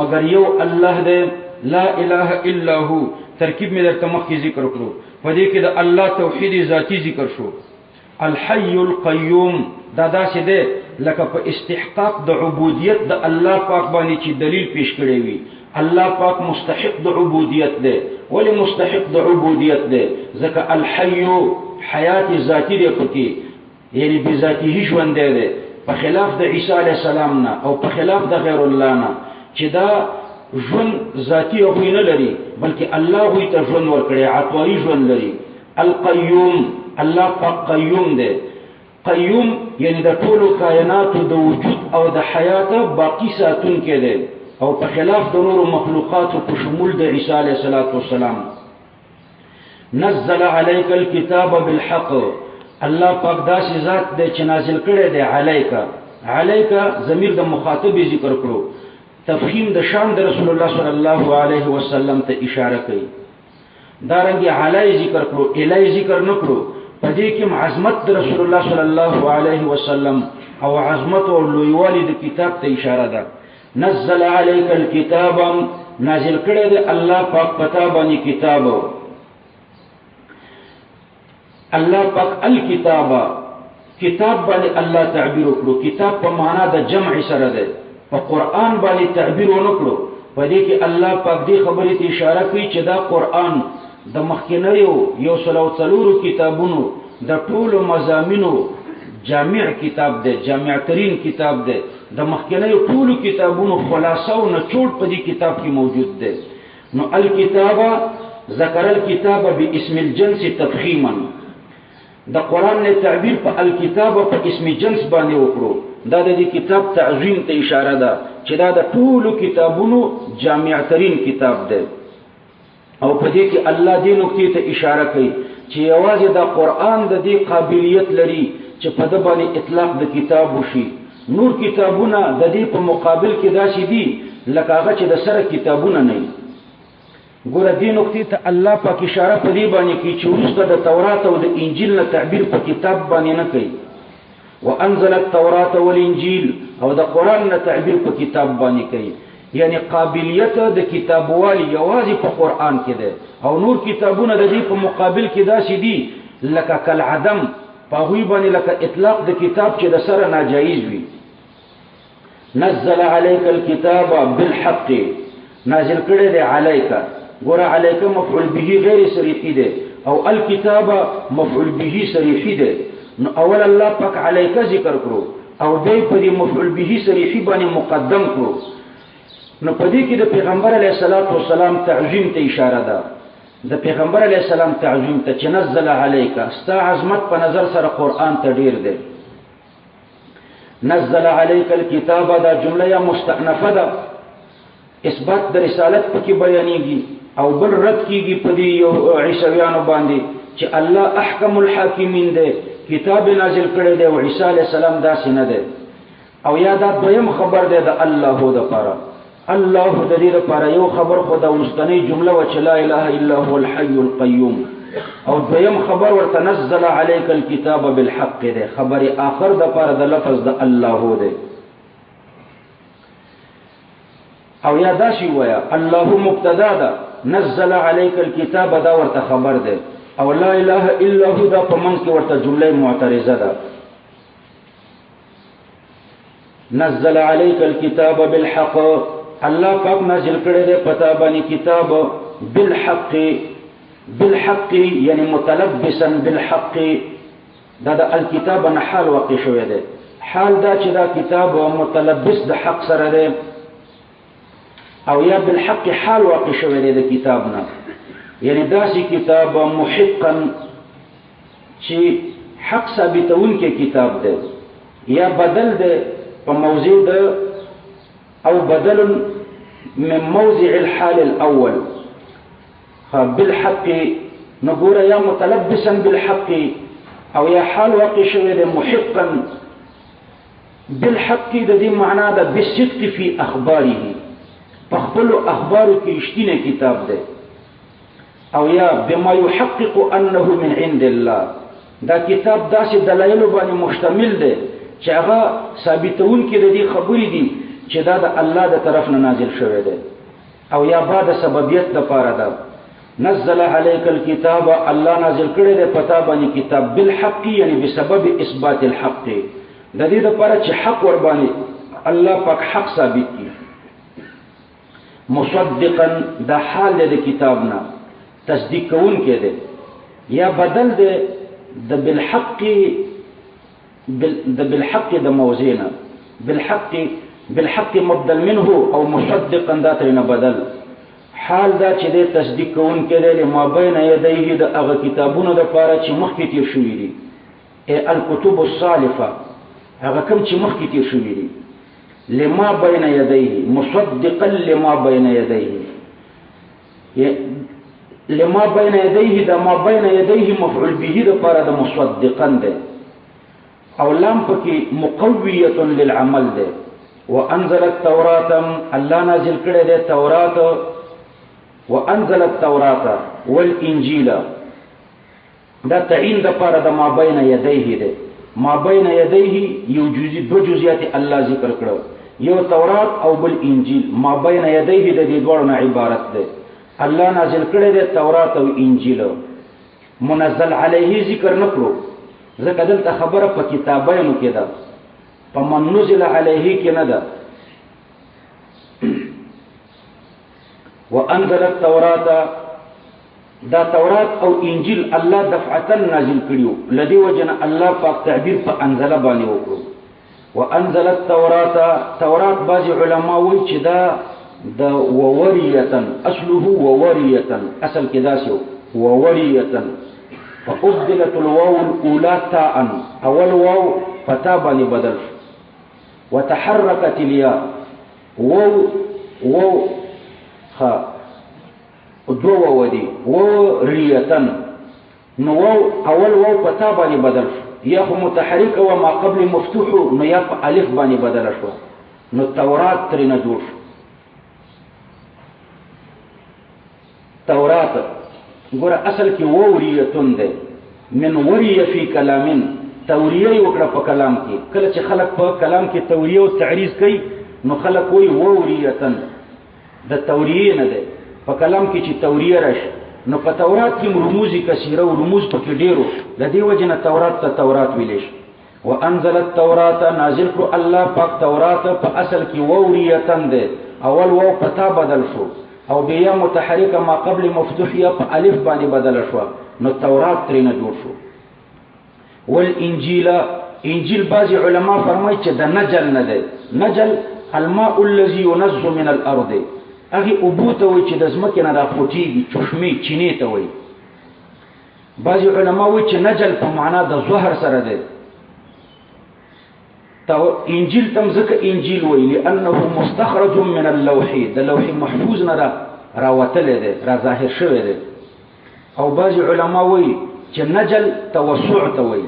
مگر یو الله دی لا اله الا هو ترکیب می درته مخکې ذکر کړو په دې کې د الله توحید ذاتی ذکر شو الحي القيوم دا داسې دی لکه په استحقاق د عبودیت د الله پاک باندې چې دلیل پیش کړی وي الله پاک مستحق د عبودیت دی ولی مستحق د عبودیت دی ځکه الحي حیات ذاتی دی پکې یعنی بذاته ژوند دی په خلاف د عیسی علی السلام نه او په خلاف د غیر الله نه چې دا ژوند ذاتی او نه لري بلکې الله وی ته ژوند ورکړي عطوي ژوند لري القیوم الله پاک قیوم دی قیوم یعنی د ټول کائنات د وجود او د حیات باقی ساتون کې دی او په خلاف د نور مخلوقات په شمول د عیسی علیه السلام نزل عليك الكتاب بالحق الله پاک داسې ذات دی چې نازل کړی دی علیک ضمیر د مخاطب ذکر کړو تفخیم د شان د رسول الله صلی الله علیه وسلم ته اشاره کوي دارنګه علی ذکر کړو الی ذکر نکړو پدې کې عظمت د رسول الله صلی الله علیه وسلم او عظمت او لویوالی د کتاب ته اشاره ده نزل علیک الكتاب نازل کړی دی الله پاک پتا باندې کتاب الله پاک الکتاب کتاب باندې الله تعبیر وکړو کتاب په معنا د جمع سره ده په قران باندې تعبیر ونکړو په دې کې الله پاک دې خبرې ته اشاره کوي چې دا قران د مخکینیو یو سلو څلورو کتابونو د ټولو مضامینو جامع کتاب دی جامع ترین کتاب دی د مخکینیو ټولو کتابونو خلاصه او نچوړ په دې کتاب کې موجود دی نو الکتاب ذکر الکتاب باسم الجنس تفخیما د قران نه تعبیر په الکتاب په اسم جنس باندې وکړو دا د دې کتاب تعظیم ته اشاره ده چې دا د ټولو کتابونو جامع ترین کتاب دی او په دې کې الله دې نقطې ته اشاره کوي چې یوازې دا قران د دې قابلیت لري چې په د باندې اطلاق د کتاب وشي نور کتابونه د دې په مقابل کې داسې دي لکه هغه چې د سره کتابونه نه ګوره دې نقطې ته الله پاک اشاره په دې باندې کوي چې وروسته د تورات او د انجیل نه تعبیر په کتاب باندې نه کوي وانزل التوراة والانجیل او د قران نه تعبیر په کتاب باندې کوي یعنی قابلیت د کتابوالي یوازې په قران کې ده او نور کتابونه د دې په مقابل کې داسې دي لکه کل عدم په هغوی باندې لکه اطلاق د کتاب چې د سره ناجایز وي نزل عليك الكتاب بالحق نازل کړی دی علیک ګوره علیک مفعول به غیر صریحي ده او الكتاب مفعول به صریحي ده نو اول الله پاک علیک ذکر کړو او دې په دې مفعول به صریحي باندې مقدم کړو نو په دې کې د پیغمبر علیه السلام تعظیم ته اشاره ده د پیغمبر علیه السلام تعظیم ته چې نزل علیک استا عظمت په نظر سره قران ته ډیر ده نزل علیک الكتاب دا جمله یا مستأنفه ده اثبات د رسالت پکې بیانېږي او بل رد کیږي په دې عیسویانو باندې چې الله احکم الحاکمین ده کتاب نازل کړی دی او عیسی علیه السلام داسې نه ده او یا دا دویم خبر ده د الله د لپاره الله د دې لپاره یو خبر خو د مستنی جمله و چې لا اله الا هو الحي القيوم او دویم خبر ورتنزل عليك الكتاب بالحق ده خبر آخر د لپاره د لفظ د الله ده او یا داشي ویا الله مبتدا ده نزل عليك الكتاب دا ورته خبر ده او لا اله الا هو دا په من کې ورته جمله معترضه ده نزل عليك الكتاب بالحق الله پاک نازل کړی دی پتا باندې کتاب بالحق یعنی متلبسا بالحق دا د الکتاب نه حال واقع شوی دی حال دا چې دا کتاب متلبس د حق سره دی او یا بالحق حال واقع شوی دی د کتاب نه، یعنی داسې کتاب محقا چې حق ثابتون کې کتاب دی، یا بدل دی په موضع د او بدل من موضع الحال الاول بالحق، نقول یا متلبسا بالحق او یا حال واقع شوی دی محقا بالحق، د دې معنا ده بالصدق فی اخباره، په خپل اخبارو کې رښتینی کتاب دی، او یا بما يحقق انه من عند الله، دا کتاب داسې دلایل باندې مشتمل دی چې هغه ثابتون کې د دې خبرې دي چې دا د الله د طرف نه نازل شوی دی، او یا بعد سببیت د پاره ده. نزل عليك الكتاب، الله نازل کړی دی پتا باندې کتاب بالحق، یعنی بسبب اثبات الحق، د دې لپاره چې حق ور باندې الله پاک حق ثابت کړي. مصدقا دا حال د کتاب نه تصدیق کون کې دی، یا بدل دی د بالحق د موضوعنا بالحق مبدل منه او مصدقا دا ترنه بدل. حال دا چې د تصدیق کون کې دی ما بین یدیه د هغه کتابونو د لپاره چې مخکې تیر شوي دي، الکتب الصالفه هغه کوم چې مخکې تیر شوي دي، لما بین یدیه مصدقا لما بین یدیه، لما بین یدیه دا ما بین یدیه مفعول به د لپاره د مصدقا دی، او لام پکې مقویه للعمل دی. وانزل التوراة، الله نازل کړی دی تورات، وانزل التوراة والانجیل، دا تعین د لپاره د ما بین یدیه دی. ما بین یدیه یو دو جزئیات الله ذکر کړو، یو تورات او بل انجیل، ما بین یدیه د دې دوړو نه عبارت دی. الله نازل کړی دی تورات او انجیل، منزل علیه ذکر نکړو ځکه دلته خبره په کتابینو کې ده، په من نزل علیه کې نه ده. وانزل التوراة، دا تورات او انجیل الله دفعتا نازل کړیو، لدی وجنه الله پاک تعبیر په انزل باندې وکړو. وانزل التوراة، تورات بعض علما وایي چې دا د ووریتن اصله ووریتن، اصل کې داسې ووریتن، فأبدلت الواو الأولى تاء، اول واو فتا باندې بدل، وتحركت الياء، واو خا دو واو دي وریتن، نو واو اول واو فتا باندې بدل، یا خو متحرک او ما قبل مفتوح، نو یا په الف باندې بدل شو، نو تورات ترنه جوړ شو. تورات ګوره اصل کې وریتون ده، من وریه فی کلام، توریه وکړه په کلام کې. کله چې خلق په کلام کې توریه او تعریض کوي نو خلق وایي وریتن، د توریه نه ده په کلام کې چې توریه راشي. نو په تورات کې رموز کثیره او رموز پکې ډیرو، د دې وجه نه تورات ته تورات ویل شي. وانزل التوراة، نازل کړو الله پاک تورات، په اصل کې وریتن ده، اول واو پتا بدل شو، او بیا متحرک ما قبل مفتوح یا په الف باندې بدل شو، نو تورات ترنه جوړ شو. والانجیل، انجیل بعض علما فرمایي چې د نجل نه ده، نجل الماء الذي ينزل من الارض، هغه ابو ته وایي چې د ځمکې نه راپوټیږي، چشمې چینې ته وایي. بعض علما وایي چې نجل په معنا د ظهر سره ده. انجیل تم ځکه انجیل وایي لانه مستخرج من اللوح، د لوح محفوظ نه راوتلی دی، را ظاهر شوی دی. او بعض علما وایي چې نجل توسع ته وایي.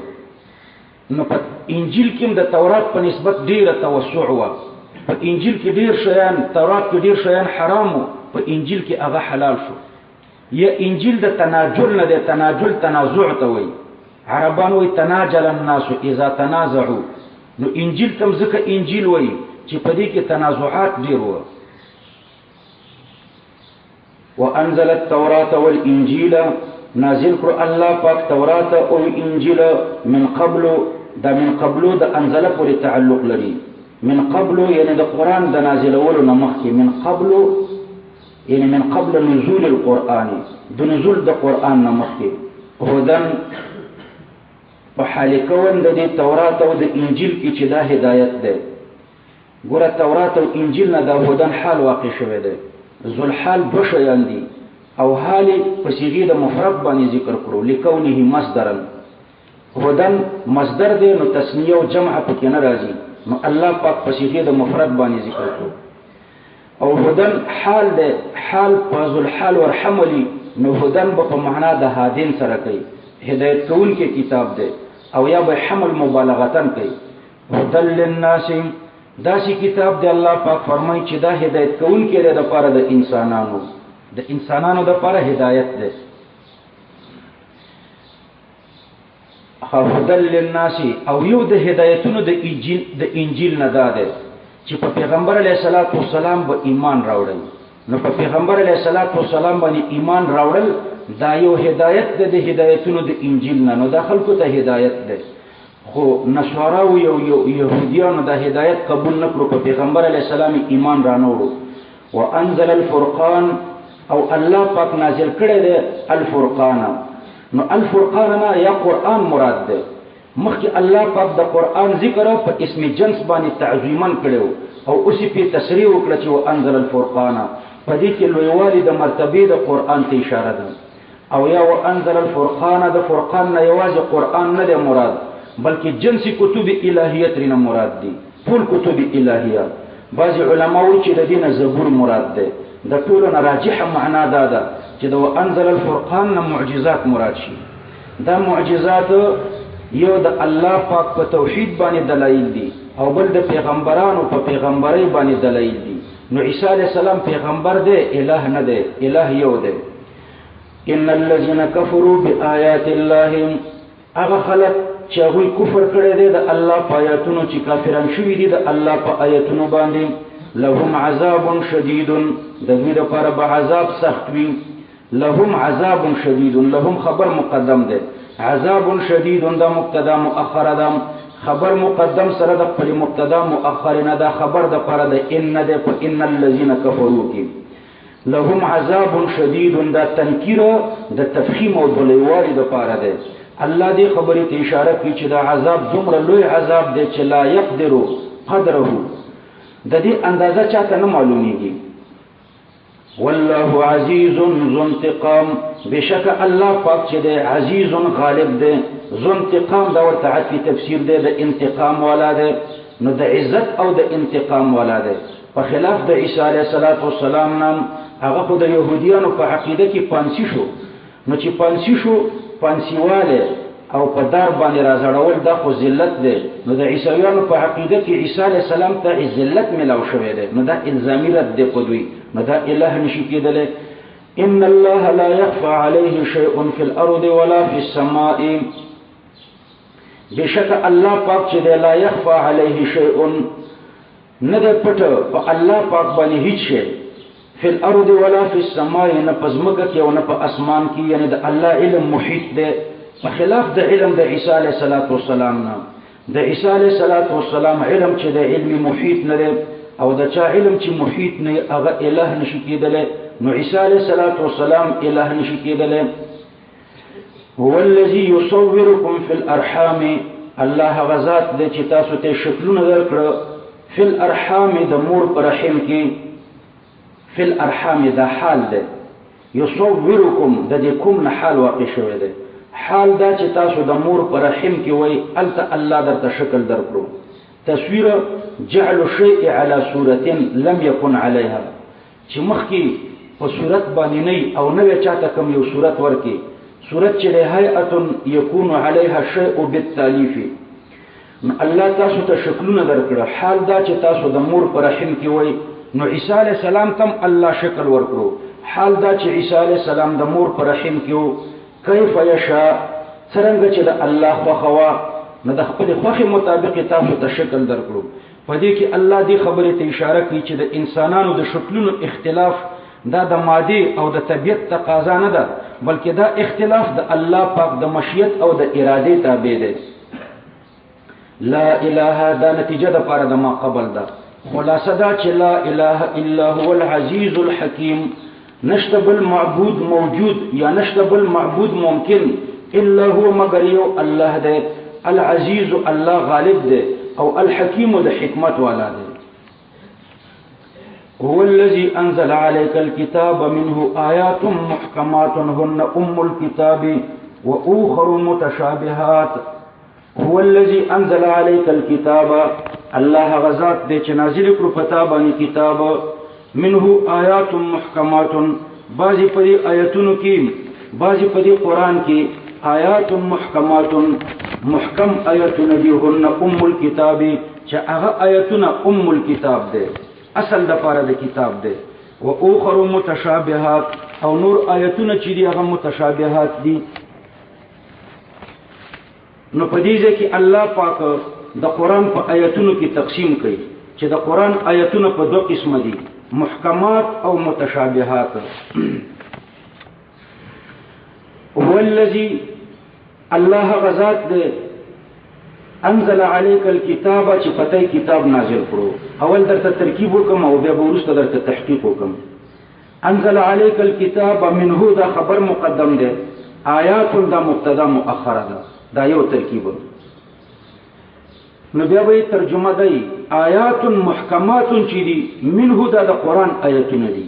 نو په انجیل کې د تورات په نسبت ډیره توسع وه، په انجیل کې ډیر شیان، تورات کې ډیر شیان حرام وو، په انجیل کې هغه حلال شو. یا انجیل د تناجل نه دی، تناجل تنازع ته وایي. عربان وایي تناجل الناس اذا تنازعوا، نو انجیل تم ځکه انجیل وایي چې په دې کې تنازعات ډیر وو. وانزل التوراة والانجیل، نازل کړو الله پاک تورات او انجیل من قبل، دا من قبلو د انزل پورې تعلق لري. من قبل یعنی د قرآن د نازلولو نه مخکې، من قبل یعنی من قبل نزول القرآن، د نزول د قرآن نه مخکې. هدن په حال کون د تورات او د انجیل کې چې دا هدایت ده. ګوره تورات او انجیل نه دا هدن حال واقع شوی دی. ذل حال دو شیان دي او حال په صيغه د مفرد باندې ذکر کړو لکونه مصدرا. هدن مصدر دی نو تسنیه او جمع پکې نه راځي نو الله پاک په صيغه د مفرد باندې ذکر کړو. او هدن حال دی، حال په ذل حال ور حملی نو هدن په معنا د هادین سره کوي، هدایت کون کې کتاب دی او یا به حمل مبالغتن کوي. هدل للناس داسې کتاب دی الله پاک فرمایي چې دا هدایت کون کې د لپاره د انسانانو د لپاره هدایت ده. هدل للناس او یو د هدایتونو د انجیل نه ده چې په پیغمبر علیه الصلاۃ والسلام به ایمان راوړل. نو په پیغمبر علیه الصلاۃ والسلام باندې ایمان راوړل دا یو هدایت ده د هدایتونو د انجیل نه. نو دا خلکو ته هدایت ده، خو نصارا او يهوديان دا هدایت قبول نکړو، په پیغمبر علیه السلام ایمان رانوړو. وانزل الفرقان او الله پاک نازل کړی دی الفرقان. نو الفرقان نه یا قرآن مراد ده. مخکې الله پاک د قرآن ذکر په اسم جنس باندې تعظیما کړو او اوسې په تصریح وکړه چې وانزل الفرقان. په دې کې لویوالي د مرتبه د قرآن ته اشاره ده. او یا وانزل الفرقان د فرقان نه یوازې قرآن نه دی مراد بلکې جنس کتب الهیه ترنه مراد دي، ټول کتب الهیه. بعض علما وایي چې د دین زبور مراد ده. د ټولو نه راجحه معنا ده چې د وانزل الفرقان نه معجزات مراد شي. دا معجزات یو د الله پاک په توحید باندې دلایل دي او بل د پیغمبرانو په پیغمبري باندې دلایل دي. نو عیسی علیه السلام پیغمبر دی، الہ نه دی، الہ یو دی. ان الذين كفروا بآيات الله هغه خلق چې هغوی کفر کړی دی د الله په آیاتونو، چې کافران شوي دي د الله په آیاتونو باندې، لهم عذاب شدید د دوی لپاره به عذاب سخت وي. لهم عذاب شدید، لهم خبر مقدم دی، عذاب شدید دا مبتدا مؤخر ده، خبر مقدم سره د خپل مبتدا مؤخر نه دا خبر د لپاره د ان ده په ان الذين كفروا کې. لهم عذاب شدید دا تنکیر د تفخیم او د لویوالي د لپاره ده. الله دې خبرې ته اشاره کوي چې دا عذاب دومره لوی عذاب دی چې لا يقدروا قدره، د دې اندازه چاته نه معلومیږي. والله عزیز ذو انتقام، بشک الله پاک چې دی عزیز غالب دی، ذو انتقام دا ورته عطفي تفسیر دی د انتقام والا دی. نو د عزت او د انتقام والا دی، په خلاف د عیسی علیه السلام نام هغه خو د يهودیانو په عقیده کې پانسی شو. نو چې پانسی شو پانسیواله او په دار باندې راځړول دا خو ذلت دی. نو د عیسویانو په عقیده کې عیسی علیه السلام ته ذلت ملاو شوی دی. نو دا الزامی رد دی په دوی، نو دا الہ نشي کېدلی. ان الله لا يخفى عليه شيء في الارض ولا في السماء، بشک الله پاک چې دی لا يخفى عليه شيء نه دی پټ په الله پاک باندې هیڅ شی، فی الارض ولا فی السماء، نه په ځمکه کې او نه په اسمان کې، یعنی د الله علم محیط دی، په خلاف د علم د عیسی علیه السلام نه. د عیسی علیه السلام علم چې د علم محیط نه دی او د چا علم چې محیط نه هغه الہ نشي کېدلی. نو عیسی علیه السلام الہ نشي کېدلی. هو الذي يصوركم في الارحام، الله هغه ذات دی چې تاسو ته شکلونه درکړه فی الارحام د مور پر رحم کې. فی الارحام دا حال ده، یصورکم د دې کوم نه حال واقع شوی ده. حال دا چې تاسو د مور پر رحم کې وای الته الله درته شکل درکړو. تصویر جعل الشیء على صورة لم يكن عليها، چې مخکې په صورت باندې نه او نوې چاته کوم یو صورت ورکی، صورت چې له هيئه يكون عليها الشيء بالتالیف. الله تاسو ته شکلونه درکړه. حال دا چې تاسو د مور پر رحم کې وای. نو عیسی علیه السلام تم الله شکل ورکړو. حال دا چې عیسی علیه السلام د مور پر رحم کې وو. کیف یشاء، څرنګه چې د الله خوښه نو د خپل خوښې مطابق تاسو ته شکل درکړو. په دې کې الله دې خبرې ته اشاره کوي چې د انسانانو د شکلونو اختلاف دا د مادي او د طبیعت تقاضا نه ده، بلکې دا اختلاف د الله پاک د مشیت او د اراده تابع دی. لا اله دا نتیجه د پاره د ما قبل ده. خلاصه دا چې لا اله الا هو العزیز الحکیم، نشته بل معبود موجود یا نشته بل معبود ممکن الا هو مگر یو الله دی العزیز الله غالب دی او الحکیم د حکمت والا دی. هو الذي انزل عليك الكتاب منه آيات محكمات هن الكتاب واخر متشابهات. هو الذي انزل عليك الكتاب الله غزات دې چې نازل کړو پتا باندې کتاب منه آیات محکمات بعضی په آیاتونو کې بعضی په قرآن کې آیات محکمات محکم آیاتونه دي هن الكتاب چې هغه آیاتونه الكتاب دي اصل د پاره د کتاب دي و اخر متشابهات او نور آیاتونه چې دي هغه متشابهات دي. نو په دې ځکه الله پاک د قرآن په آیاتونو کې تقسیم کوي چې د قرآن آیاتونه په دوه قسمه دي محکمات او متشابهات. هو الذي الله غزات دے انزل عليك الكتاب چې پته کتاب نازل کړو. اول درته ترکیب وکم او بیا ورسته درته تحقیق وکم. انزل عليك الكتاب منه دا خبر مقدم ده آیات دا مبتدا مؤخره ده دا یو ترکیب. نو بیا به ترجمه دی آیات محکمات چې دي منه دا د قرآن آیاتونه دي.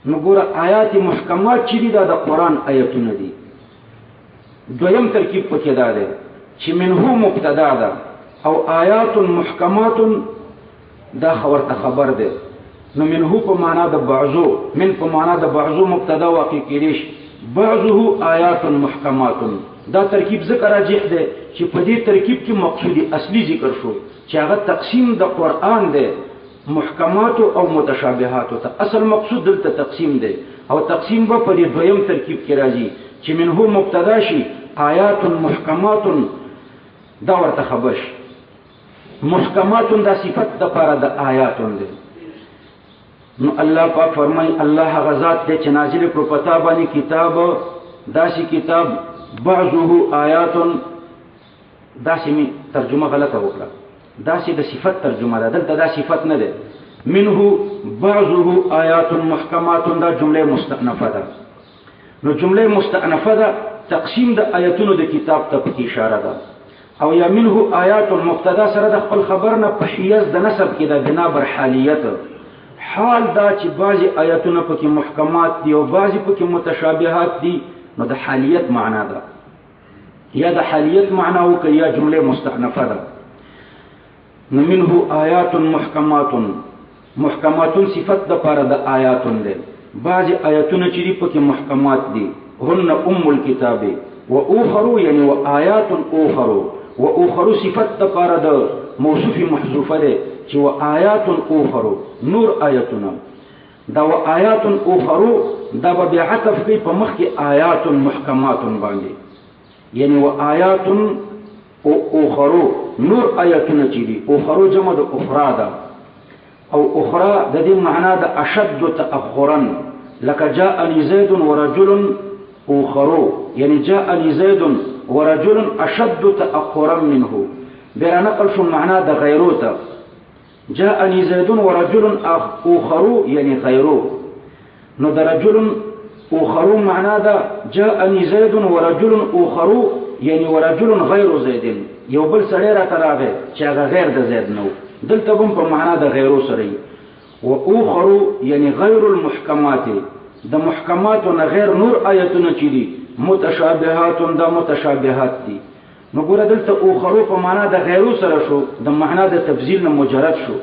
نو ګوره آیات محکمات چې دي دا د قرآن آیاتونه دي. دویم ترکیب پکې دا دی چې منه مبتدا ده او آیات محکمات دا خبر ده. نو منه په معنا د بعضو من په معنا د بعضو مبتدا واقع کېږي بعضه آیات محکمات. دا ترکیب ذکر راجح ده چې په دې ترکیب کې مقصودی اصلي ذکر شو چې هغه تقسیم د قرآن ده محکمات او متشابهات ته. اصل مقصود دلته تقسیم ده او تقسیم به په دې دویم ترکیب کې راځي چې منه مبتدا شي آیات محکمات دا ورته خبر شي. محکمات دا صفت د پاره د آیات ده. نو الله پاک فرمای الله غزاد دې چې نازل کړو پتا باندې کتاب داسې کتاب بعضه آیات داسې می ترجمه غلطه وکړه داسې د صفت ترجمه ده دلته دا صفت نه ده. منه بعضه آیات محکمات دا جمله مستأنفه ده. نو جمله مستأنفه ده تقسیم د آیاتونو د کتاب ته په اشاره ده. او یا منه آیات مبتدا سره د خپل خبر نه په حیز د نسب کې ده بنا بر حالیت. حال دا چې بعضی آیاتونه پکې محکمات دي او بعضی پکې متشابهات دي نو د حالیت معنا ده یا د حالیت معنا او یا جمله مستأنفه ده. نو منه آیات محکمات صفت د پاره د آیات ده. بعضی آیاتونه چې دي پکې محکمات دي هن الكتاب و اخر یعنی و آیات اخر و اخر صفت د پاره د موصوف محذوفه ده چې و آیات اخر نور آیاتونه دا و آیات اخر دا به عطف کوي په مخ کې آیات محکمات باندې یعنی و آیات اخر نور آیاتونه چې دي اخر جمع د اخرى ده او اخرى د دې معنا د اشد تاخرا لك جاءني زيد ورجل اخر یعنی جاءني زيد ورجل اشد تاخرا منه بیا نقل شو معنا د غیرو ته جاءني زيد ورجل اخر یعنی غیرو. نو د رجل اخر معنا ده جاءني زيد ورجل اخر یعنی ورجل غیر زید یو بل سړی راته راغی چې هغه غیر د زید نو دلته هم په معنا د غیرو سره و اخر یعنی غیر المحکمات د محکمات نه غیر نور آیتونه چې دي متشابهات دا متشابهات دي. نو ګوره دلته اخر په معنا د غیرو سره شو د معنا د تفضیل نه مجرد شو.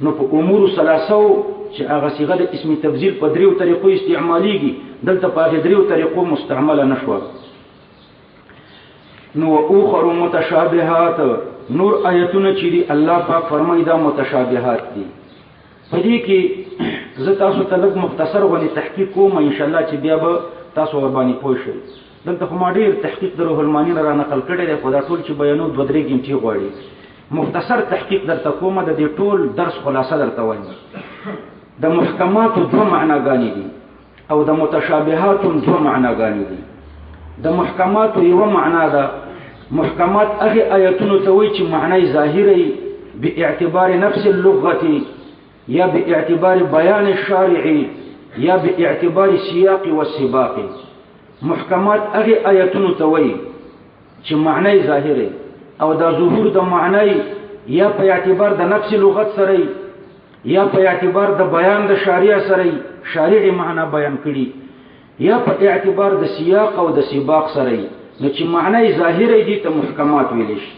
نو په امور ثلاثه چې هغه صيغه د اسم تفضیل په دریو طریقو استعماليږي دلته په دریو طریقو مستعمله نشوه. نو اخر متشابهات نور آیتونه چې دي الله پاک فرمایي دا متشابهات دي. په دې کې زه تاسو ته لږ مختصر غونې تحقیق کوم ان شاء الله چې بیا به تاسو ور باندې پوه شئ. دلته خو ما ډېر تحقیق د روح المانی نه را نقل کړی دی خو دا ټول چې بیانو 2-3 غنټې غواړي. مختصر تحقیق درته کوم د دې ټول درس خلاصه درته وایم. د محکمات دوه معناګانې دي او د متشابهات دوه معناګانې دي. د محکمات یو معنا ده محکمات هغه آیاتونو ته وایي چې معنی ظاهري باعتبار نفس اللغه یا باعتبار بیان الشارع یا باعتبار السیاق والسباق. محکمات هغه آیاتونو ته وایي چې معنی ظاهره او دا ظهور د معنی یا په اعتبار د نفس لغت سره یا په اعتبار د بیان د شارع سره شارع معنا بیان کړي یا په اعتبار د سیاق او د سباق سره نو چې معنی ظاهره دي ته محکمات ویل شي.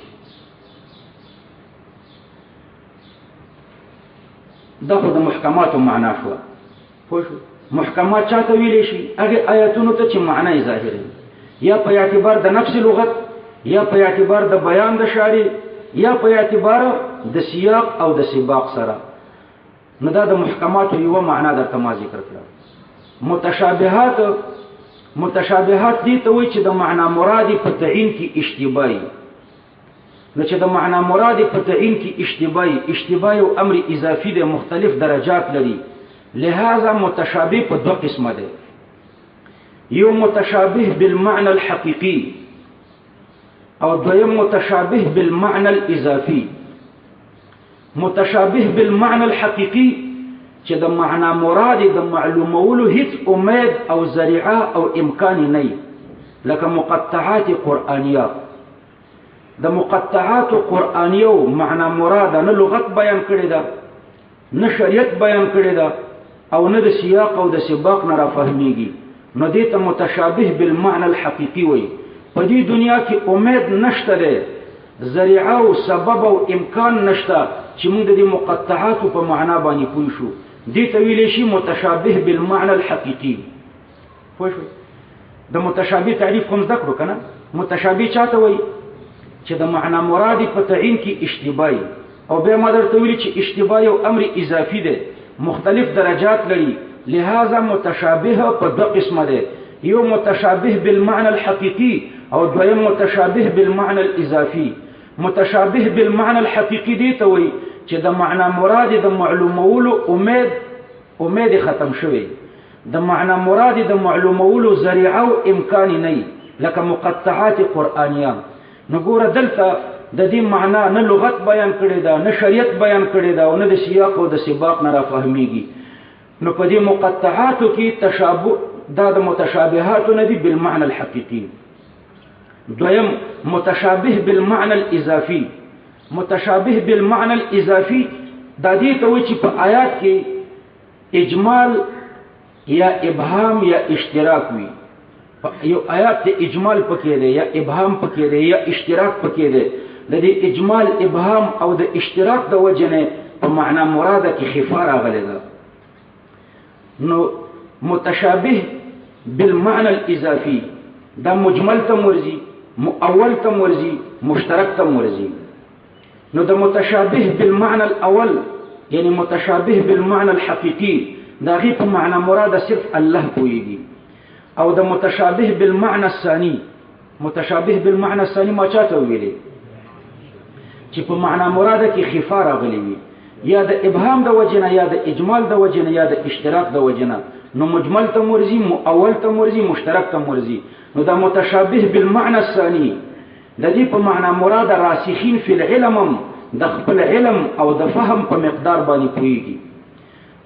دا خو د محکماتو معنا شو. پوه شو محکمات چاته ویل شي؟ هغه آیاتونو ته چې معنی ظاهره یا په اعتبار د نفس لغت یا په اعتبار د بیان د شارع یا په اعتبار د سیاق او د سباق سره. نو دا د محکماتو یو معنا درته ما ذکر کړه. متشابهات دي ته وایي چې د معنا مرادی په تعین کې اشتباهي. نو چې د معنا مرادی په تعین کې اشتباهي او امر اضافي د مختلف درجات لري، لہذا متشابه په دوه قسمه ده. یو متشابه بالمعنى الحقيقي او دویم متشابه بالمعنى الاضافي. متشابه بالمعنى الحقيقي چې د معنا مراد د معلومولو هیڅ امید او ذریعه او امکان نه، لکه مقطعات قرآنیه. د مقطعات قرآنیه معنا مراد نه لغت بیان کړی ده، نه شریعت بیان کړی ده، او نه د سیاق او د سباق نه رافهمیږي. نو دې ته متشابه بالمعنى الحقيقي وایي. په دې دنیا کې امید نشته ده، ذریعه او سبب او امکان نشته چې موږ د دې مقطعاتو په معنا باندې پوه شو. دې ته ویل شي متشابه بالمعنى الحقيقي. پوه شو؟ د متشابه تعریف کوم ذکر کنه. متشابه چاته وایي؟ چې د معنا مراد په تعین کې اشتباهي، او به ما درته ویل چې اشتباهي او امر اضافي ده، مختلف درجات لري، لہذا متشابه په دوه قسمه ده. یو متشابه بالمعنى الحقيقي او دویم متشابه بالمعنى الاضافي. متشابه بالمعنى الحقيقي دی ته وایي چې د معنا مراد د معلومولو امید ختم شوی، د معنا مراد د معلومولو ذریعه او امکان نه، لکه مقطعات قرآنیه. نو ګوره دلته د دې معنا نه لغت بیان کړی دا، نه شریعت بیان کړی دا، او نه د سیاق او د سباق نه رافهمیږي. نو په دې مقطعاتو کې تشابه دا د متشابهاتو نه دي بالمعنى الحقيقي. دویم متشابه بالمعنى الاضافي. متشابه بالمعنى الاضافي دا دې ته وایي چې په آیات کې اجمال یا ابهام یا اشتراک وي. یو آیات ته اجمال پکې دی یا ابهام پکې دی یا اشتراک پکې دی. د دې اجمال ابهام او د اشتراک د وجه نه په معنا مراده کې خفا راغلی ده. نو متشابه بالمعنى الاضافي دا مجمل تم ورزي، مؤول تم ورزي، مشترک تم ورزي. نو دا متشابه بالمعنى الاول یعنی متشابه بالمعنى الحقيقي دا غي په معنا مراده صرف الله پويږي. او دا متشابه بالمعنى الثاني، متشابه بالمعنى الثاني ما چاته ویلي چې په معنا مراده کې خفا راغلي وي، یا د ابهام د وجنه یا د اجمال د وجنه یا د اشتراک د وجنه. نو مجمل تم ورزي، مؤول تم ورزي، مشترک تم ورزي. نو دا متشابه بالمعنى الثاني د دې په معنا مراد راسخین فی العلم، د خپل علم او د فهم په مقدار باندې پوهیږي.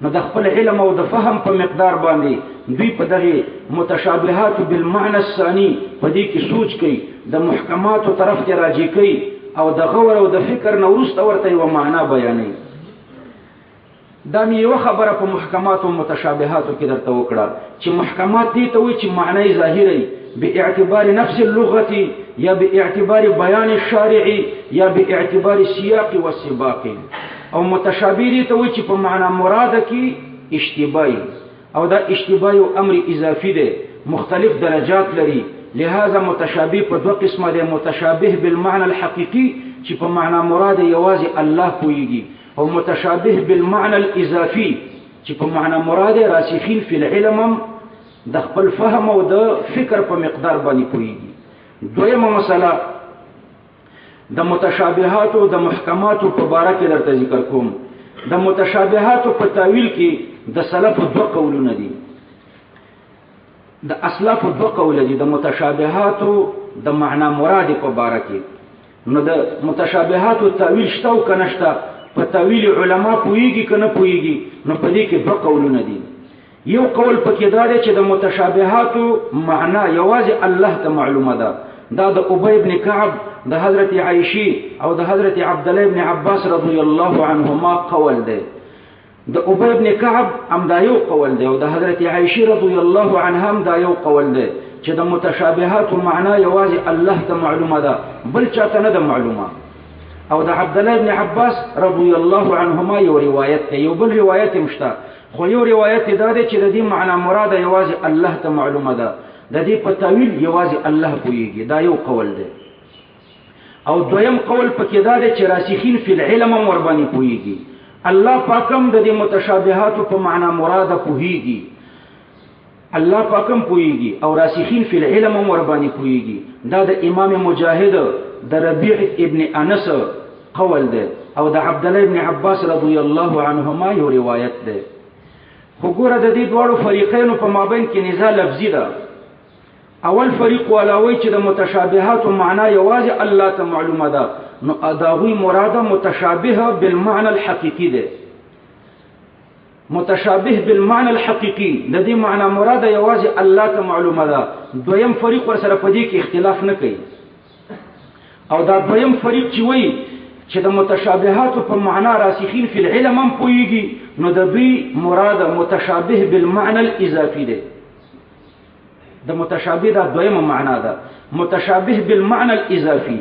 نو د خپل علم او د فهم په مقدار باندې دوی په دغه متشابهات بالمعنى الثاني په دې کې سوچ کوي، د محکماتو طرف ته راځي کوي، او د غور او د فکر نه وروسته ورته یو معنا بیانوي. دا مې یو خبره په محکمات او متشابهاتو کې درته وکړه چې محکمات دي ته وایي چې معنی ظاهري باعتبار نفس اللغة یا باعتبار بیان الشارعي یا باعتبار السیاق والسباق، او متشابه دي ته وایي چې په معنا مراده کې اشتباهي، او دا اشتباهي او امر اضافي ده، مختلف درجات لري. لہذا متشابه په دوه قسمه ده. متشابه بالمعنى الحقيقي چې په معنا مراده یوازې الله پوهیږي، او متشابه بالمعنى الاضافي چې په معنا مراده راسخین فی العلم د خپل فهم او د فکر په مقدار باندې پوهیږي. دویمه مسله د متشابهات او د محکمات په باره کې درته ذکر کوم. د متشابهات په تاویل کې د سلف دوه قولونه دي، د اسلاف دوه قول دي د متشابهات د معنا مراد په باره کې. نو د متشابهات تاویل شته او کنه شته، په تاویل علما پوهیږي کنه پوهیږي. نو په دې کې دوه قولونه دي. یو قول پکې دا دی چې د متشابهات معنا یوازې الله ته معلومه ده، دا د ابی ابن کعب د حضرت عائشہ او د حضرت عبد الله ابن عباس رضی الله عنهما قول دی د ابی ابن کعب هم دا یو قول دی او د حضرت عائشہ رضی الله عنها هم دا یو قول دی چې د متشابهات معنا یوازې الله ته معلومه ده بل چاته نه ده معلومه او د عبد الله ابن عباس رضی الله عنهما یو روایت دی یو بل روایت مشته خو یو روایت دا دی چې د دې معنا مراد یوازې الله ته معلومه ده د دې په تعویل یوازې الله پوهیږي دا یو قول دی او دویم قول پکې دا دی چې راسخین فی العلم هم ورباندې پوهیږي الله پاکم د دې متشابهات په معنا مراد پوهیږي الله پاکم پوهیږي او راسخین فی العلم هم ورباندې پوهیږي دا د امام مجاهد د ربيع ابن انس قول دی او د عبد الله ابن عباس رضی الله عنهما یو روایت دی خو ګوره د دې دواړو فریقینو په مابین کې نزاع لفظي ده اول فریق ولاوی چې د متشابهات معنا یوازې الله ته معلومه ده نو اداوی مراده متشابه بالمعنى الحقيقي ده متشابه بالمعنى الحقيقي د دې معنا مراده یوازې الله ته معلومه ده دویم فریق ور سره په دې کې اختلاف نه کوي او دا دویم فریق چې وایي چې د متشابهات په معنا راسخین فی العلم هم پوهیږي نو د دوی مراده متشابه بالمعنى الاضافي ده د متشابه دا دویمه معنا ده متشابه بالمعنى الاضافي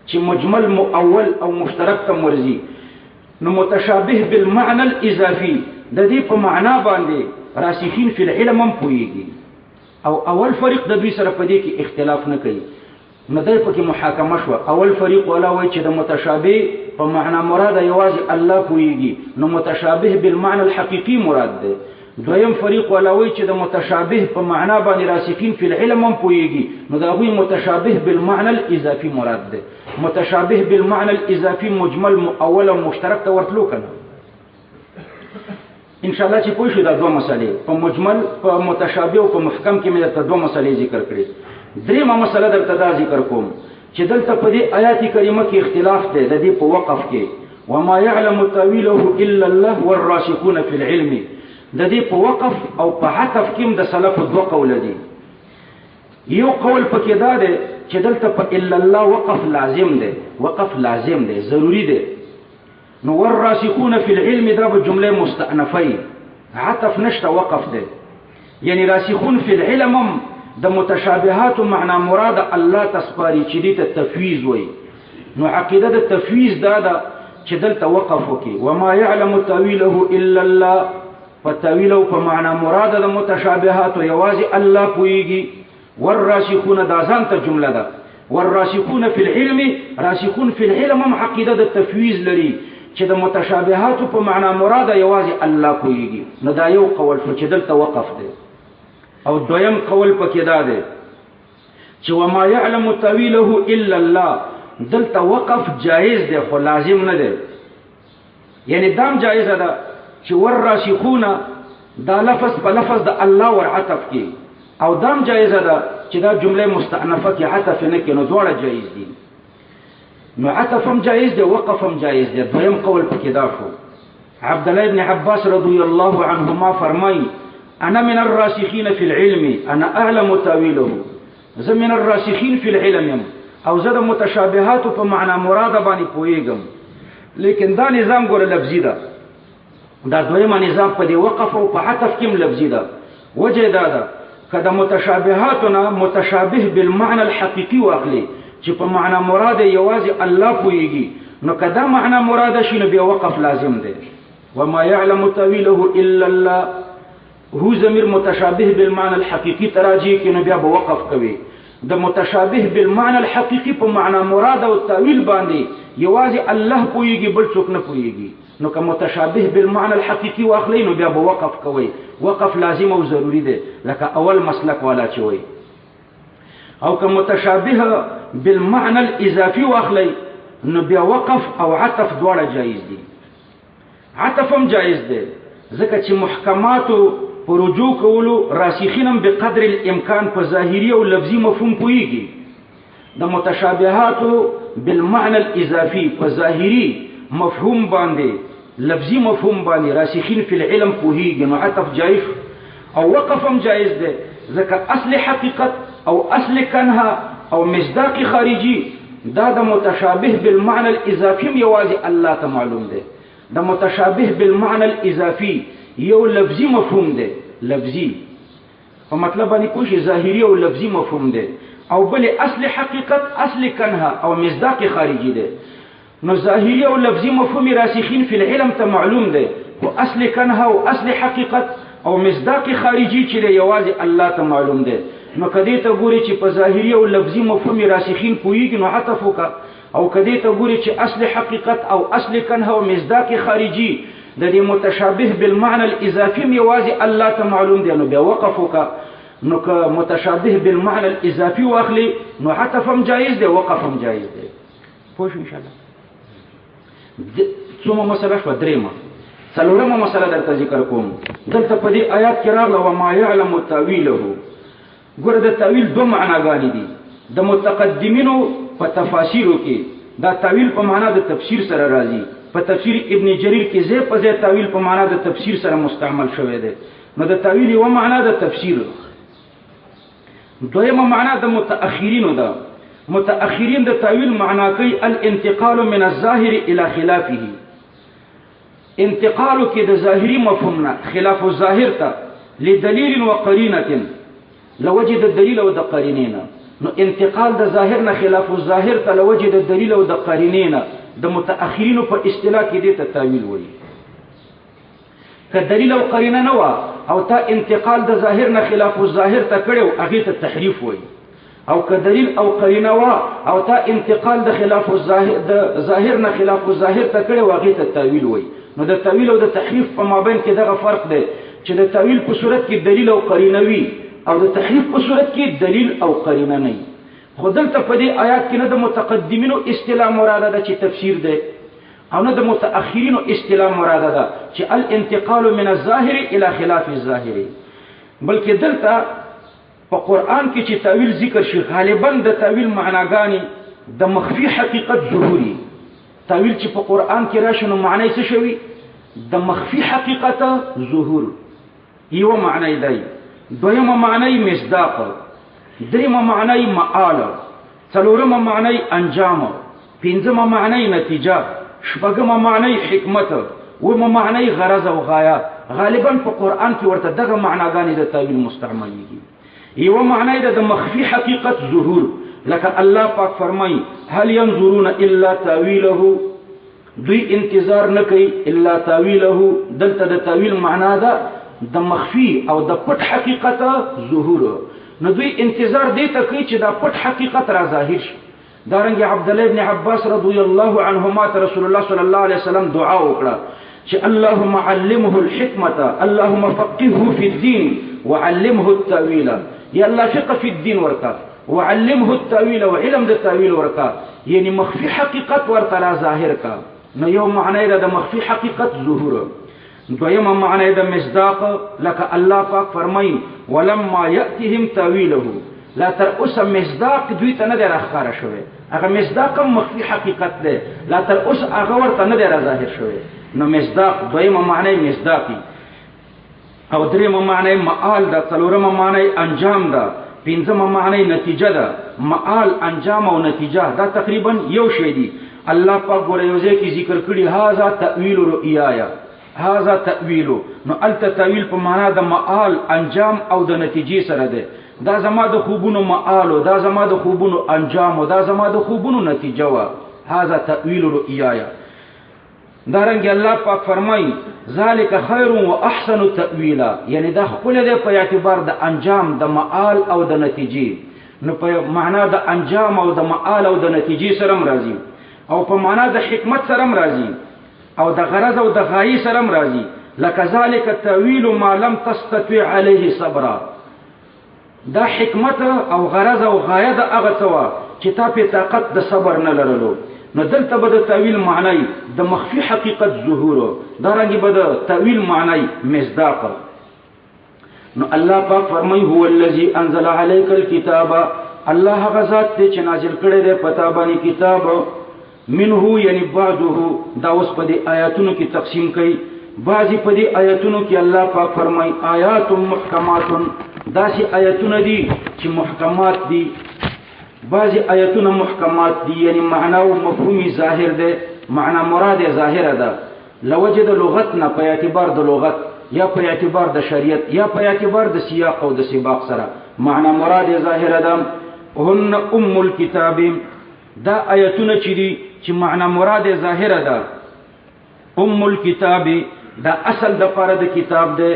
چې مجمل مؤول او مشترک تم ورزي نو متشابه بالمعنى الاضافي د دې په معنا باندې راسخین فی العلم هم پوهیږي او اول فریق د دوی سره په دې کې اختلاف نه کوي نو دای په کې محاکمه شو اول فریق ولا وای چې د متشابه په معنا مراد یوازې الله پوهیږي نو متشابه بالمعنى الحقيقي مراد ده دویم فریق ولا وای چې د متشابه په معنا باندې راسخین فی العلم هم پوهیږي نو دا غوی متشابه بالمعنى الاضافي مراد ده متشابه بالمعنى الاضافي مجمل مؤول او مشترک ته ورتلو کنه ان شاء الله چې پوه شو دا دوه مسلې په مجمل په متشابه او په محکم کې مې درته دوه مسلې ذکر کړې دریمه مسله درته دا ذکر کوم چې دلته په دې آیات کریمه کې اختلاف دی د دې په وقف کې وما يعلم تاويله الا الله والراسخون في العلم د دې په وقف او په عطف کې د سلف دوه قول دي یو قول پکې دا دی چې دلته په الا الله وقف لازم دی وقف لازم دی ضروری دی نو والراسخون في العلم دا به جمله مستأنفه عطف نشته وقف دی یعنی راسخون في العلم د متشابهات معنا مراد الله تسپاری چې دې ته تفویض وای نو عقیده د تفویض دا ده چې دلته وقف وکي وما يعلم تاويله الا الله فتاويله په معنا مراد د متشابهات یوازې الله پويږي والراسخون دا ځان ته جمله ده والراسخون في العلم راسخون في العلم هم عقیده د تفویض لري چې د متشابهات په معنا مراد یوازې الله پويږي نو دا یو قول چې دلته وقف دی او دویم قول پکې دا دی چې وما يعلم تاويله الا الله دلته وقف جائز دی خو لازم نه دی یعنی دام جائز ده چې والراسخون دا لفظ په لفظ د الله ور عطف کی او دام جائز ده چې دا جمله مستأنفه کې عطف نه کینو دواړه جائز دي نو عطف هم جائز دی وقف هم جائز دی دویم قول پکې دا شو عبد الله ابن عباس رضی الله عنهما فرمایي انا من الراسخين في العلم انا اعلم تاويله زه من الراسخين في العلم او زه د متشابهات په معنا مراد باندې پويګم لیکن دا نظام ګور لفظي ده دا دویمه نظام په دی وقف او په عطف کې لفظي ده وجه دا ده کله متشابهاتنا متشابه بالمعنى الحقيقي واخلي چې په معنا مراد یوازې الله پويږي نو کدا معنا مراد شي نو بیا وقف لازم ده وما يعلم تاويله الا الله هو ضمیر متشابه بالمعنى الحقيقي تراجي کې نو بیا به وقف کوي د متشابه بالمعنى الحقيقي په معنا مراد او تاویل باندې یوازې الله پويږي بل څوک نه پويږي نو که متشابه بالمعنى الحقيقي واخلي نو بیا به وقف کوي وقف لازم او ضروری دی لکه اول مسلک والا چوي او که متشابه بالمعنى الاضافي واخلي نو بیا وقف او عطف دواړه جایز دي عطف هم جایز دی ځکه چې محکماتو پروجو کولو راسخینم بقدر الامکان په ظاهري او لفظي مفهوم پويږي د متشابهاتو بالمعنى الاضافي په ظاهري مفهوم باندې لفظي مفهوم باندې راسخین فی العلم پوهیږي نو عطف جایز او وقف هم جایز دی ځکه اصل حقیقت او اصل کنها او مصداق خارجي دا د متشابه بالمعنى الاضافي یوازې الله ته معلوم دی. د متشابه بالمعنى الاضافي یو لفظي مفهوم دی، لفظي په مطلب باندې کوشي ظاهري او لفظي مفهوم دی، او بل اصل حقیقت اصل کنها او مصداق خارجي دی. نو ظاهري او لفظي مفهوم راسخین فی العلم ته معلوم دی، او اصل کنها او اصل حقیقت او مصداق خارجي چې یوازې الله ته معلوم دی. نو کدی ته ګوري چې په ظاهري او لفظي مفهوم راسخین پویږي نو عطف وکړه، او کدی ته ګوري چې اصل حقیقت او اصل کنها او مصداق خارجي د دې متشابه بالمعنى الاضافي یوازې الله ته معلوم دی نو بیا وقف وکړه. نو که متشابه بالمعنى الاضافي واخلي نو عطف هم جایز دی، وقف هم جایز دی. پوه شو ان شاء الله. څومره مسله شو؟ درېمه. څلورمه مسله درته ذکر کوم. دلته په دې آیات کې راغله وما يعلم تاويله. ګوره د تاویل دو معناګانې دي. د متقدمینو په تفاسیرو کې دا تاویل په معنا د تفسیر سره راځي. په تفسیر ابن جریر کې ځای په ځای تاویل په معنا د تفسیر سره مستعمل شوی دی. نو د تاویل یو معنا د تفسیر، دویمه معنا د متأخرینو ده. متأخرین د تاویل معنا کوي الانتقال من الظاهر الى خلافه. انتقالو کې د ظاهري مفهوم نه خلاف الظاهر ته لدلیل وقرینه لوجد الدلیل او د قرینه. نو انتقال د ظاهر نه خلاف الظاهر ته لوجد الدلیل او د قرینه د متأخرینو په اصطلاح کې دې ته تاویل وایي. که دلیل او قرینه نه وا او تا انتقال د ظاهر نه خلاف الظاهر ته کړو هغه ته تحریف وایي. او که دلیل او قرینه وا او تا انتقال د خلاف الظاهر د ظاهر نه خلاف الظاهر ته کړو هغه ته تاویل وایي. نو د تاویل او د تحریف په مابین کې دغه فرق دی چې د تاویل په صورت کې دلیل او قرینه وي او د تحریف په صورت کې دلیل او قرینه نه وي. خو دلته په دې آیات کې نه د متقدمینو اصطلاح مراده ده چې تفسیر دی او نه د متأخرینو اصطلاح مراده ده چې الانتقال من الظاهر الى خلاف الظاهر. بلکې دلته په قرآن کې چې تاویل ذکر شي غالبا د تاویل معناګانې د مخفي حقیقت ظهوري. تاویل چې په قرآن کې راشي نو معنی څه شوی؟ د مخفي حقیقت ظهور. یو معنی دی. دویمه معنی مصداق، دریمه معنی معال، څلورمه معنی انجام، پنځمه معنی نتیجه، شپږمه معنی حکمت، اوومه معنی غرض او غایه. غالبا په قرآن کې ورته دغه معناګانې د تاویل مستعملېږي. یو معنی د مخفي حقیقت ظهور، لکه الله پاک فرمایي هل ينظرون الا تاويله، دوی انتظار نه کوي الا تاويله. دلته د تاویل معنا ده د مخفي او د پټ حقیقت ظهور. نو دوی انتظار دی ته کوي چې دا پټ حقیقت را ظاهر شي. دارنګه عبد الله ابن عباس رضی الله عنهما ته رسول الله صلی الله علیه وسلم دعا وکړه چې اللهم علمه الحکمه اللهم فقهه في الدين وعلمه التاويل. یا الله فقه في الدين ورکا وعلمه التاويل وعلم د تاویل ورکا، یعنی مخفي حقیقت ورته را ظاهر کا. نو یو معنی د مخفي حقیقت ظهور. دویمه معنی د مصداق، لکه الله پاک فرمایي ولما یاتهم تاویله. لا تر اوسه مصداق دوی ته نه دی راښکاره شوی، هغه مصداق هم مخفي حقیقت دی، لا تر اوسه هغه ورته نه دی را ظاهر شوی. نو مصداق دویمه معنی مصداقي، او دریمه معنی معال ده، څلورمه معنی انجام ده، پنځمه معنی نتیجه ده. معال، انجام او نتیجه دا تقریبا یو شی دي. الله پاک ګوره یو ځای کې ذکر کړي هاذا تأویل رؤیایا، هاذا تأویل. نو الته تأویل په معنا د معال، انجام او د نتیجې سره ده. دا زما د خوبونو معال او دا زما د خوبونو انجام او دا زما د خوبونو نتیجه وا. هاذا تأویل رؤیایا. دارنګ الله پاک فرمایي ذالک خیر و احسن تأویلا، یعنی دا خپل دی په اعتبار د انجام، د معال او د نتیجې. نو په معنا د انجام او د معال او د نتیجې سره راځي، او په معنا د حکمت سره راځي، او د غرض او د غایې سره راځي. لکه ذالک تأویل ما لم تستطع علیه صبرا. دا حکمت او غرض او غایه د هغه څه چې تا په طاقت د صبر نه لرلو. نو دلته به د تاویل معنی د مخفي حقیقت ظهور، دارنګه به د تاویل معنی مصداق. نو الله پاک فرمایي هو الذی انزل علیک الکتاب، الله هغه ذات دی چې نازل کړی دی پتا باندې کتاب. منه یعنی بعضه، دا اوس په دې آیاتونو کې تقسیم کړي. بعضی په دې آیاتونو کې الله پاک فرمایي آیات محکمات، داسې آیاتونه دي چې محکمات دي. بعضی آیتونه محکمات دي یعنی معنا او مفهومي ظاهر ده معنا مراد ظاهره ده لوجد لغت نه په اعتبار د لغت یا په اعتبار د شریعت یا په اعتبار د سیاق او د سباق سره معنا مراد ظاهره ده هن ام الكتاب دا آیتونه چې دي چې معنا مراد ظاهره ده ام الكتاب دا اصل د پاره د کتاب ده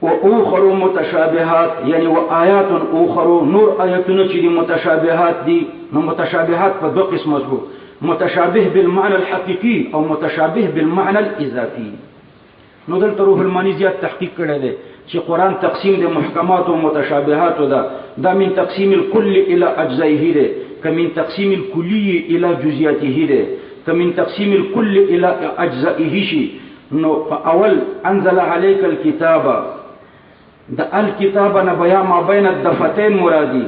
و اخر متشابهات یعنی و آیات اخر نور آیاتونه چې دي متشابهات دي نو متشابهات په دوه قسمه دي متشابه بالمعنى الحقيقي او متشابه بالمعنى الاضافي نو دلته روح المانی زیات تحقیق کړی دی چې قرآن تقسیم د محکمات او متشابهات دا من تقسیم الكل الى اجزائه ده کمن تقسیم الكلي الى جزئیاته ده کمن تقسیم الكل الى اجزائه شي نو اول انزل عليك الكتاب دا الكتاب نه بیا ما بین الدفتين مرادي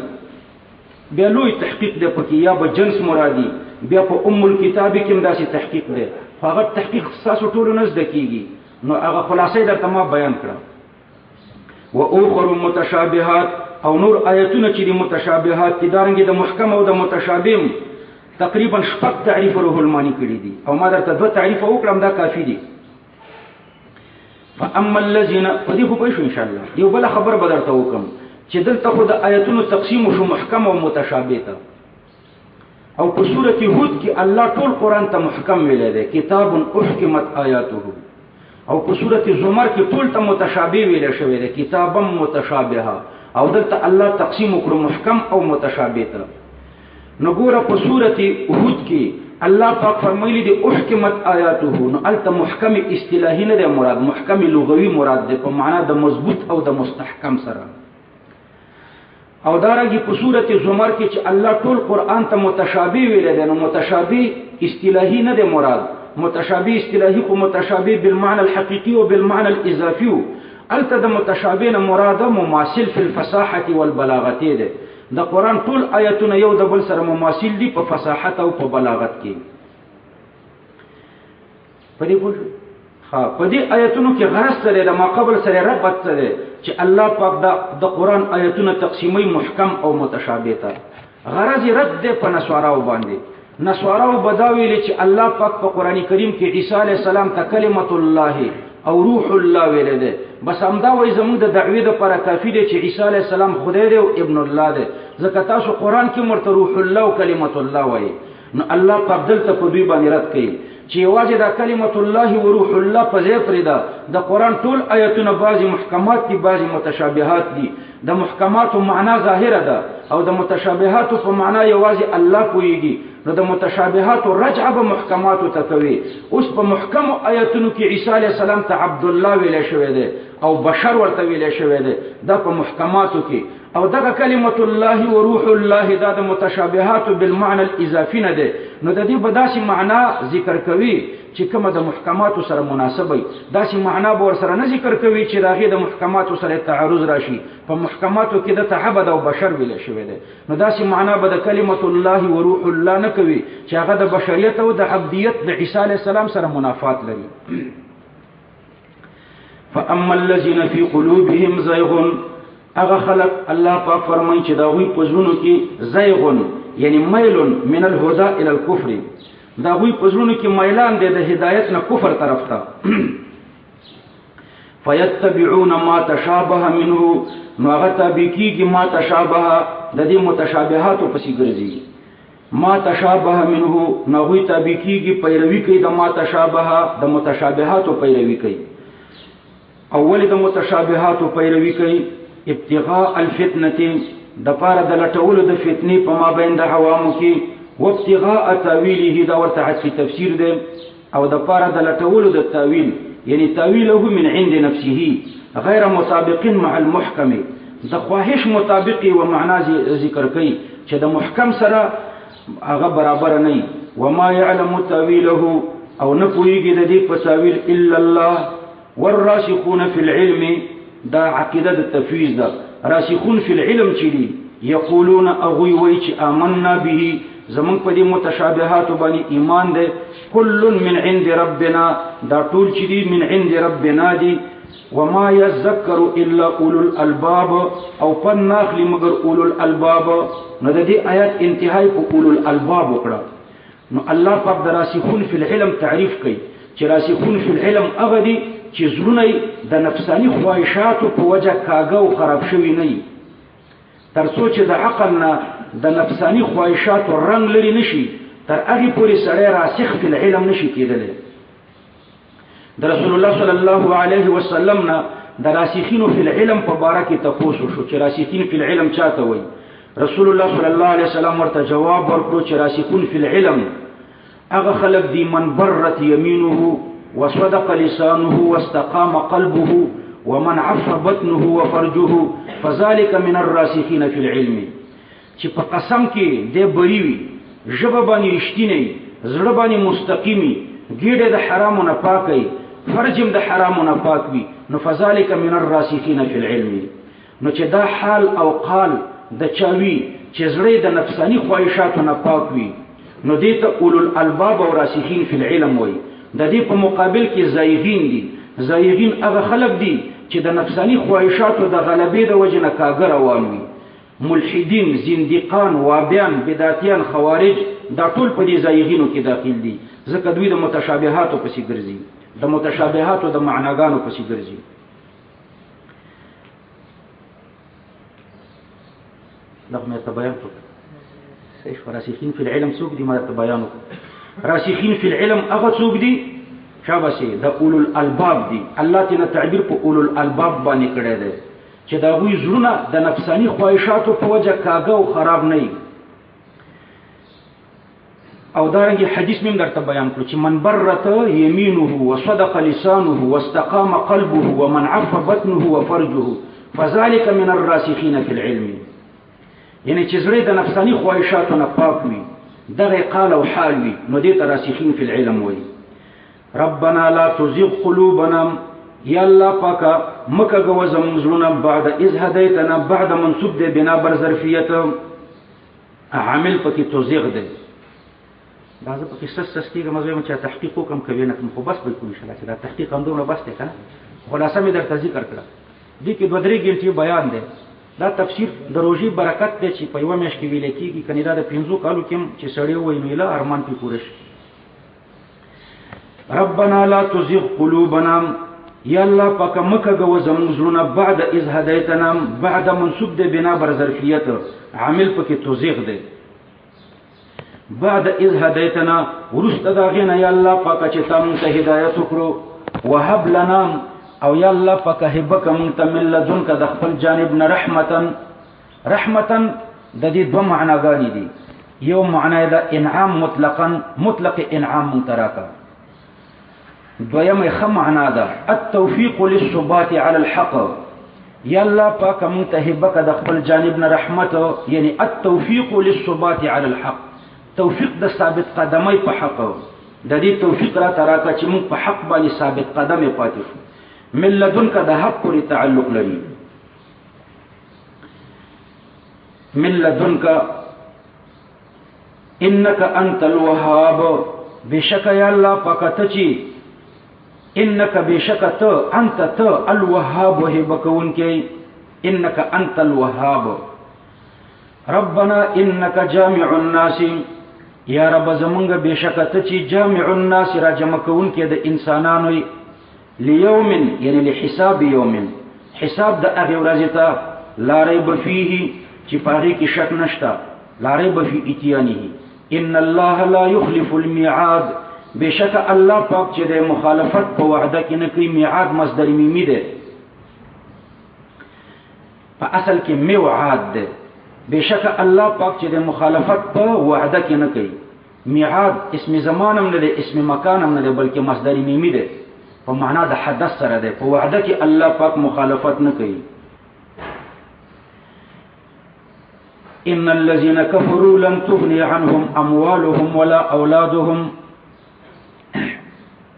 بیا لوی تحقیق ده پکې یا به جنس مرادي بیا په ام الكتاب کې هم داسې تحقیق ده هغه تحقیق تاسو ټول نه زده کیږي نو هغه خلاصې درته ما بیان کړم و اخر متشابهات او نور آیتونه چې د متشابهات دي دارنګه د محکم او د متشابه تقریبا شپږ تعریف روح المانی کړی دي او ما درته دوه تعریف وکړم دا کافی دي فاما الذين ودي خو پېښو ان شاء الله یو بل خبر بدرته وکم چې دلته خو د آیتونو تقسیم شو محکم او متشابه ته او په سورته هود کې الله ټول قران ته محکم ویل دی کتاب احکمت آیاته او په سورته زمر کې ټول ته متشابه ویل شوی دی کتابا متشابهه او دلته الله تقسیم وکړو محکم او متشابه ته نو ګوره په سورته هود کې الله پاک فرمایلی دی احکمت آیاته نو الته محکم اصطلاحي نه دی مراد محکم لغوي مراد دی په معنا د مضبوط او د مستحکم سره او دارنګه په سورته زمر کې چې الله ټول قران ته متشابه ویل دی نو متشابه اصطلاحي نه دی مراد متشابه اصطلاحي خو متشابه بالمعنى الحقيقي وبالمعنى الاضافي الته د متشابه نه مراد مماثل فی الفصاحه والبلاغه دی د قران ټول آیتونه یو د بل سره مماثل دي په فصاحت او په بلاغت کې پدې پدې آیتونو کې غرض سره د ما قبل سره ربط سره چې الله پاک د قران آیتونه تقسیمي محکم او متشابه ته غرض رد ده په نسواراو باندې نسواراو بداویل چې الله پاک په قران کریم کې عیسی علی السلام ته کلمت الله او روح الله ویل ده بس همدا وای زموږ د دعوی د پر کافی دی چې عیسی علی السلام خدای دی او ابن الله دی ځکه تاسو قران کې مرته روح الله او کلمت الله وای نو الله پاک دلته په دوی باندې رد کوي چې واجه د کلمت الله او روح الله په ځای پرېدا د قران ټول آیتونه بعضی محکمات دي بعضی متشابهات دي د محکمات معنا ظاهره ده او د متشابهات په معنا یوازې الله کویږي نو د متشابهات رجعه به محکمات ته کوي اوس په محکم آیتونو کې عیسی علی السلام ته عبد الله ویل شوی دی او بشر ورته ویل شوی دی دا په محکماتو کې او دغه کلمت الله او روح الله دا د متشابهات بالمعنى الاضافي نه ده نو د دې بداسي معنا ذکر کوي چې کومه د محکماتو سره مناسبه داسي معنا به ور سره نه ذکر کوي چې داغه د محکماتو سره تعارض راشي په محکماتو کې د تعبد او بشر ویل شوی دی نو داسي معنا به د کلمت الله او روح الله نه کوي چې هغه د بشریت او د عبدیت د عیسی علی السلام سره منافات لري فاما الذين في قلوبهم زيغ اغه خلق الله پاک فرمایي چې دا وی پزړونو کې زيغ یعنی میل من الهدى الى الكفر دا وی پزړونو کې میلان دي د هدایت نه کفر طرف ته فيتبعون ما تشابه منه نو هغه تابعيږي ما تشابه د دې متشابهات په سي ګرځي ما تشابه منه نو وی تابعيږي پیروي کوي د ما تشابه د متشابهات پیروي کوي اول د متشابهات پیروي کوي ابتغاء الفتنه د پاره د لټولو د فتنې په مابین د عوامو کې و ابتغاء تاویله دا ورته حذف تفسیر ده او د پاره د لټولو د تاویل یعنی تاویله من عند نفسه غیر مطابق مع المحکم د خواهش مطابق و معنا ذکر کوي چې د محکم سره هغه برابر نه وما يعلم تاویله او نه پوهیږي د دې په تاویل الا الله والراسخون في العلم دا عقیده د تفویض ده راسخون فی العلم چلی یقولون اغوی وی چې آمنا به زمون په دې متشابهات باندې ایمان ده کل من عند ربنا دا ټول چې دي من عند ربنا دي وما يذكر الا اولو الالباب او پن ناخلی مگر اولو الالباب. نو د دې آیات انتهای په اولو الالباب وکړه. نو الله پاک دراسخون فی العلم تعریف کوي چې راسخون فی العلم هغه دي چې زړونه د نفسانی خواهشاتو په وجه کاږه او خراب شوي نه وي، تر څو چې د عقل نه د نفسانی خواهشاتو رنگ لري نشي، تر هغې پورې سړی راسخ فی العلم نشي کېدلی. د رسول الله صلی الله علیه وسلم نه د راسخینو فی العلم په باره کې تپوس وشو چې راسخین فی العلم چاته وایي. رسول الله صلی الله علیه وسلم ورته جواب ورکړو چې راسخون فی العلم هغه خلق دي من برت یمینه وصدق لسانه واستقام قلبه ومن عف بطنه وفرجه فذلك من الراسخین فی العلم. چې په قسم کې د بری وي، ژبه باندې رښتینی، زړه باندې مستقیمي، ګیډه د حرامو نه پاکي، فرجم د حرامو نه پاک وي، نو فذلك من الراسخین فی العلم. نو چې دا حال او قال د چاوي چې زړه د نفسانی خواهشاتو نه پاک وي، نو دې ته اولو الالباب او راسخین فی العلم وایي. د دې په مقابل کې زایغین دي. زایغین هغه خلق دي چې د نفسانی خواهشاتو د غلبې د وجه نه کاږه روان وي. ملحدین، زندقان، وابیان، بدعتیان، خوارج دا ټول په دې زایغینو کې داخل دي، ځکه دوی د متشابهاتو پسې ګرځي، د متشابهاتو د معناګانو پسې ګرځي. دغه مې ته بیان کړو. صحیح. راسخین فی العلم څوک دي؟ ما ته بیان وکړو. راسخین فی العلم هغه څوک دي؟ شاباسي د اولو الالباب دي. الله تعالی تعبیر په اولو الالباب باندې کړی دی چې دا غوی زړونه د نفسانی خواهشاتو په وجه کاږه او خراب نه وي. او دارنګه حدیث مم درته بیان کړو چې من برت یمینه وصدق لسانه واستقام قلبه ومن عف بطنه وفرجه فذلك من الراسخین فی العلم. یعنی چې زړه د نفسانی خواهشاتو نه پاک وي، دغه قال او حال وي، نو دې ته راسخین فی العلم وایي. ربنا لا تزغ قلوبنا، یا الله پاکه مکه غو زموږ زړونه بعد اذ هدیتنا، بعد منصوب دی بنا بر ظرفیت، عامل پکې توزیغ دی. دا زه پکې سستیږم، مزه یم چې تحقیق وکم کوي نه کوم، خو بس به کوم انشاءالله چې دا تحقیق هم دومره بس دی کنه. خلاصه مې درته ذکر کړه. دې کې 2-3 ګنټې بیان دی. دا تفسیر د روزي برکت دی چې په یوه میاشت کې ویل کېږي، کنې دا د 5 کالو کې چې سړی ووایي نو اله ارمان پې پوره شي. ربنا لا تزغ قلوبنا، یا الله پاکه مکه غو زموږ زړونه بعد اذ هدیتنا، بعد منصوب دی بنا بر ظرفیت، عامل پکې توزیغ دی. بعد اذ هدیتنا ورسته دا غینه یا الله پاکه چې تا مونږ ته هدایت وکړو، وهب لنا، او یا الله پاکه هبه مونږ ته من لدنک د خپل جانب نه رحمتا. رحمتا د دې دوه معناګانې دي. یو معنی دا انعام مطلقا، مطلق انعام مونږ ته راکړه. دویمه ښه معنا ده التوفیق للثبات علی الحق. یا الله پاک مونږ ته هبه د خپل جانب نه رحمت، یعنی التوفیق للثبات علی الحق، توفیق د ثابت قدمۍ په حق. د دې توفیق را تراکه چې مونږ په حق باندې ثابت قدمه پاتې شو. من لدنک د حق پورې تعلق لري. من لدنک انک انت الوهاب، بشک یا الله پاک ته چې انک بشک ته، انت ته الوهاب وهبه کوونکی، انک انت الوهاب. ربنا انک جامع الناس، یا رب زمونږ بشک ته چې جامع الناس را جمع کوونکی د انسانانو، لیوم یعنی لحساب یوم، حساب د هغې ورځې ته لا ریب فیه چې په هغې کې شک نشته، لا ریب فی اتیانه. ان الله لا یخلف الميعاد، بشک الله پاک چې د مخالفت په وعده کې نه کوي. میعاد مصدر میمی ده، په اصل کې موعاد ده. بشک الله پاک چې د مخالفت په وعده کې نه کوي. میعاد اسم زمان هم نه ده، اسم مکان هم نه ده، بلکې مصدر میمی ده، په معنا د حدث سره ده. په وعده کې الله پاک مخالفت نه کوي. ان الذين كفروا لن تغني عنهم اموالهم ولا اولادهم.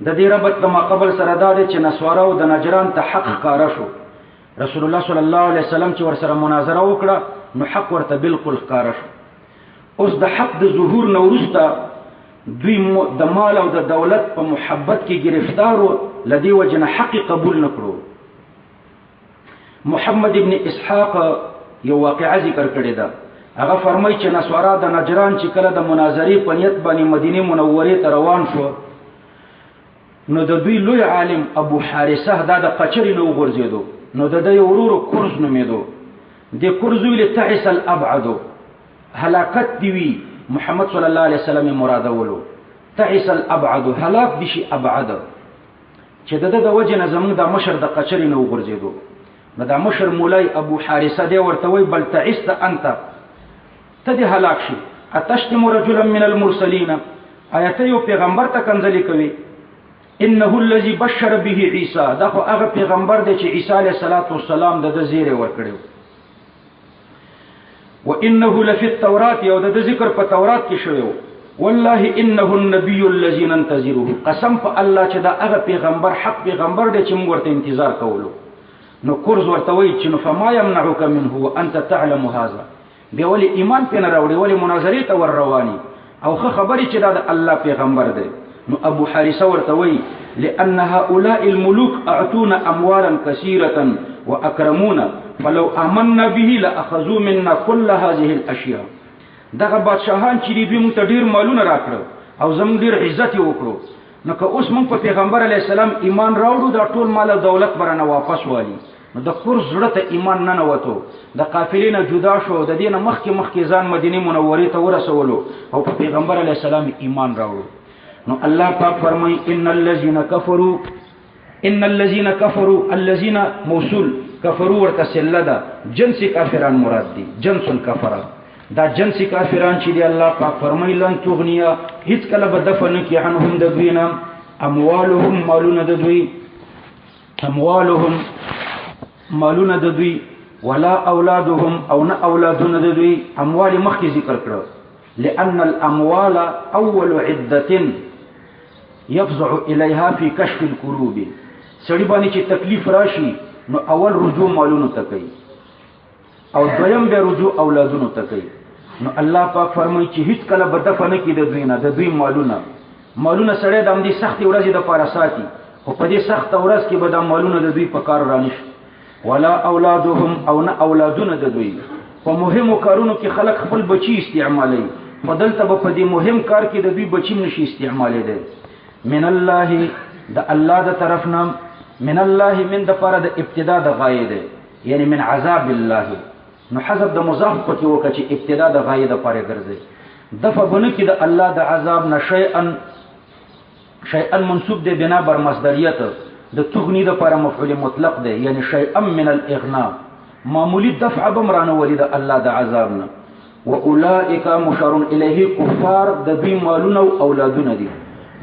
د دې ربط د ما قبل سره دا دی چې نسوارو د نجران ته حق ښکاره شو. رسول الله صلی الله علیه وسلم چې ورسره مناظره وکړه نو حق ورته بالکل ښکاره شو. اوس د حق د ظهور نه وروسته دوی د مال او د دولت په محبت کې گرفتار و، لدې وجه نه حق قبول نه کړو. محمد ابن اسحاق یو واقعه ذکر کړی ده. هغه فرمایي چې نصارا د نجران چې کله د مناظرې په نیت باندې مدینه منورې ته روان شو، نو د دوی لوی عالم ابو حارثه دا د قچرې نه وغورځېدو، نو د دوی ورورو کورز نومېدو. د کورز ویل تعس الابعد، هلاکت دی وی محمد صلی الله علیه وسلم مرادولو. تعس الابعد، هلاک دي شي ابعد، چې د وجه نه زمونږ د مشر د قچرې نه وغورځېدو. نو د مشر مولای ابو حارثه دی ورته وی بل تعست انت، ته دې هلاک شي. اتشتم رجلا من المرسلین، آیته یو پیغمبر ته کنځلې کوي. انه الذي بشر به عیسی، دا خو هغه پیغمبر دی چې عیسی علیه السلام د زیره ورکړو. وانه لفی التوراة، یو د ذکر په تورات کې شوی. والله انه النبي الذي ننتظره، قسم په الله چې دا هغه پیغمبر حق پیغمبر دی چې موږ ورته انتظار کولو. نو کورز ورته وایي چې نو فما يمنعك منه وانت تعلم هذا، بیا ولی ایمان پې نه راوړي، ولی مناظرې ته ور رواني او ښه خبرې چې دا د الله پیغمبر دی. نو ابو حارثه ورته وایي لان هؤلاء الملوك اعطونا اموالا كثيره واكرمونا فلو آمنا به لاخذوا منا كل هذه الاشياء. دغه بادشاهان چې دوی موږ ته ډیر مالونه راکړو او زموږ ډیر عزت یې وکړو، نو که اوس موږ په پیغمبر علیه السلام ایمان راوړو دا ټول مال او دولت برانه واپس والی. نو د کورز زړه ته ایمان نه نوتو، د قافلې نه جدا شو، د دې نه مخکې ځان مدینه منورې ته ورسولو او په پیغمبر علیه السلام ایمان راوړو. نو الله پاک فرمایي ان الذين كفروا الذين موصول کفروا ورته سله ده، جنس کافران مراد دي، جنس الکفره. دا جنس کافران چې دی الله پاک فرمایي لن تغنیا، هیڅ کله به دفع نه کی عنهم د دوی نه اموالهم، مالونه د دوی، اموالهم مالونه د دوی، ولا اولادهم او نه اولادونه د دوی. اموال مخکې ذکر کړو لأن الاموال اول عده يفزع اليها في كشف الكروب. سړي باندې چې تکلیف راشي نو اول رجوع مالونو ته کوي او دویم به رجوع اولادونو ته کوي. نو الله پاک فرمایي چې هیڅ کله به دفع نه کی د دوی نه، د دوی مالونه سړی د همدې سختې ورځې دپاره ساتي، خو په دې سخته ورځ کې به دا مالونه د دوی په کار رانشي. ولا اولادهم او نه اولادونه د دوی. په مهمو کارونو کې خلک خپل بچي استعمالوي، خو دلته به په دې مهم کار کې د دوی بچي نشي استعمالېدی. من الله، د الله د طرف نه، من الله من د پاره د ابتدا د غایې دی، یعنی من عذاب الله. نو حذف د مضاف پکې وکړه چې ابتدا د غایې د پاره ګرځي. دفع بنه کې د الله د عذاب نه شیئا منصوب دی بنا بر مصدریت، د تغنی د پاره مفعول مطلق دی، یعنی شیئا من الاغناء، معمولی دفع بمرانه ولید الله د عذاب نه. واولئک مشار الیه کفار، د دوی مالونه او اولادونه دي.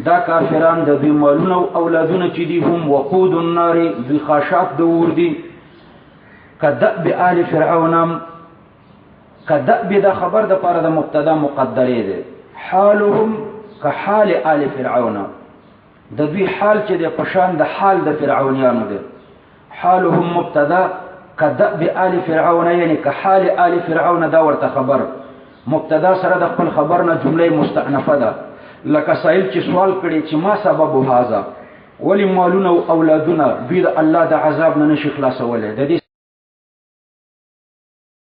دا کافران د دوی مالونه او اولادونه چې دي هم وقود النار، دوی خاشات د اور دي. کدأب آل فرعون، کدأب دا خبر د پاره د مبتدا مقدرې ده، حالهم کحال آل فرعون، د دوی حال چې د پشان د حال د فرعونیانو ده. حالهم مبتدا، کدأب آل فرعون یعنی کحال آل فرعون دا ورته خبر، مبتدا سره د خپل خبر نه جمله مستأنفه ده. لکه سائل چې سوال کړي چې ما سبب هذا، ولی مالونه او اولادونه دوی د الله د عذاب نه نشي خلاصولای. د دې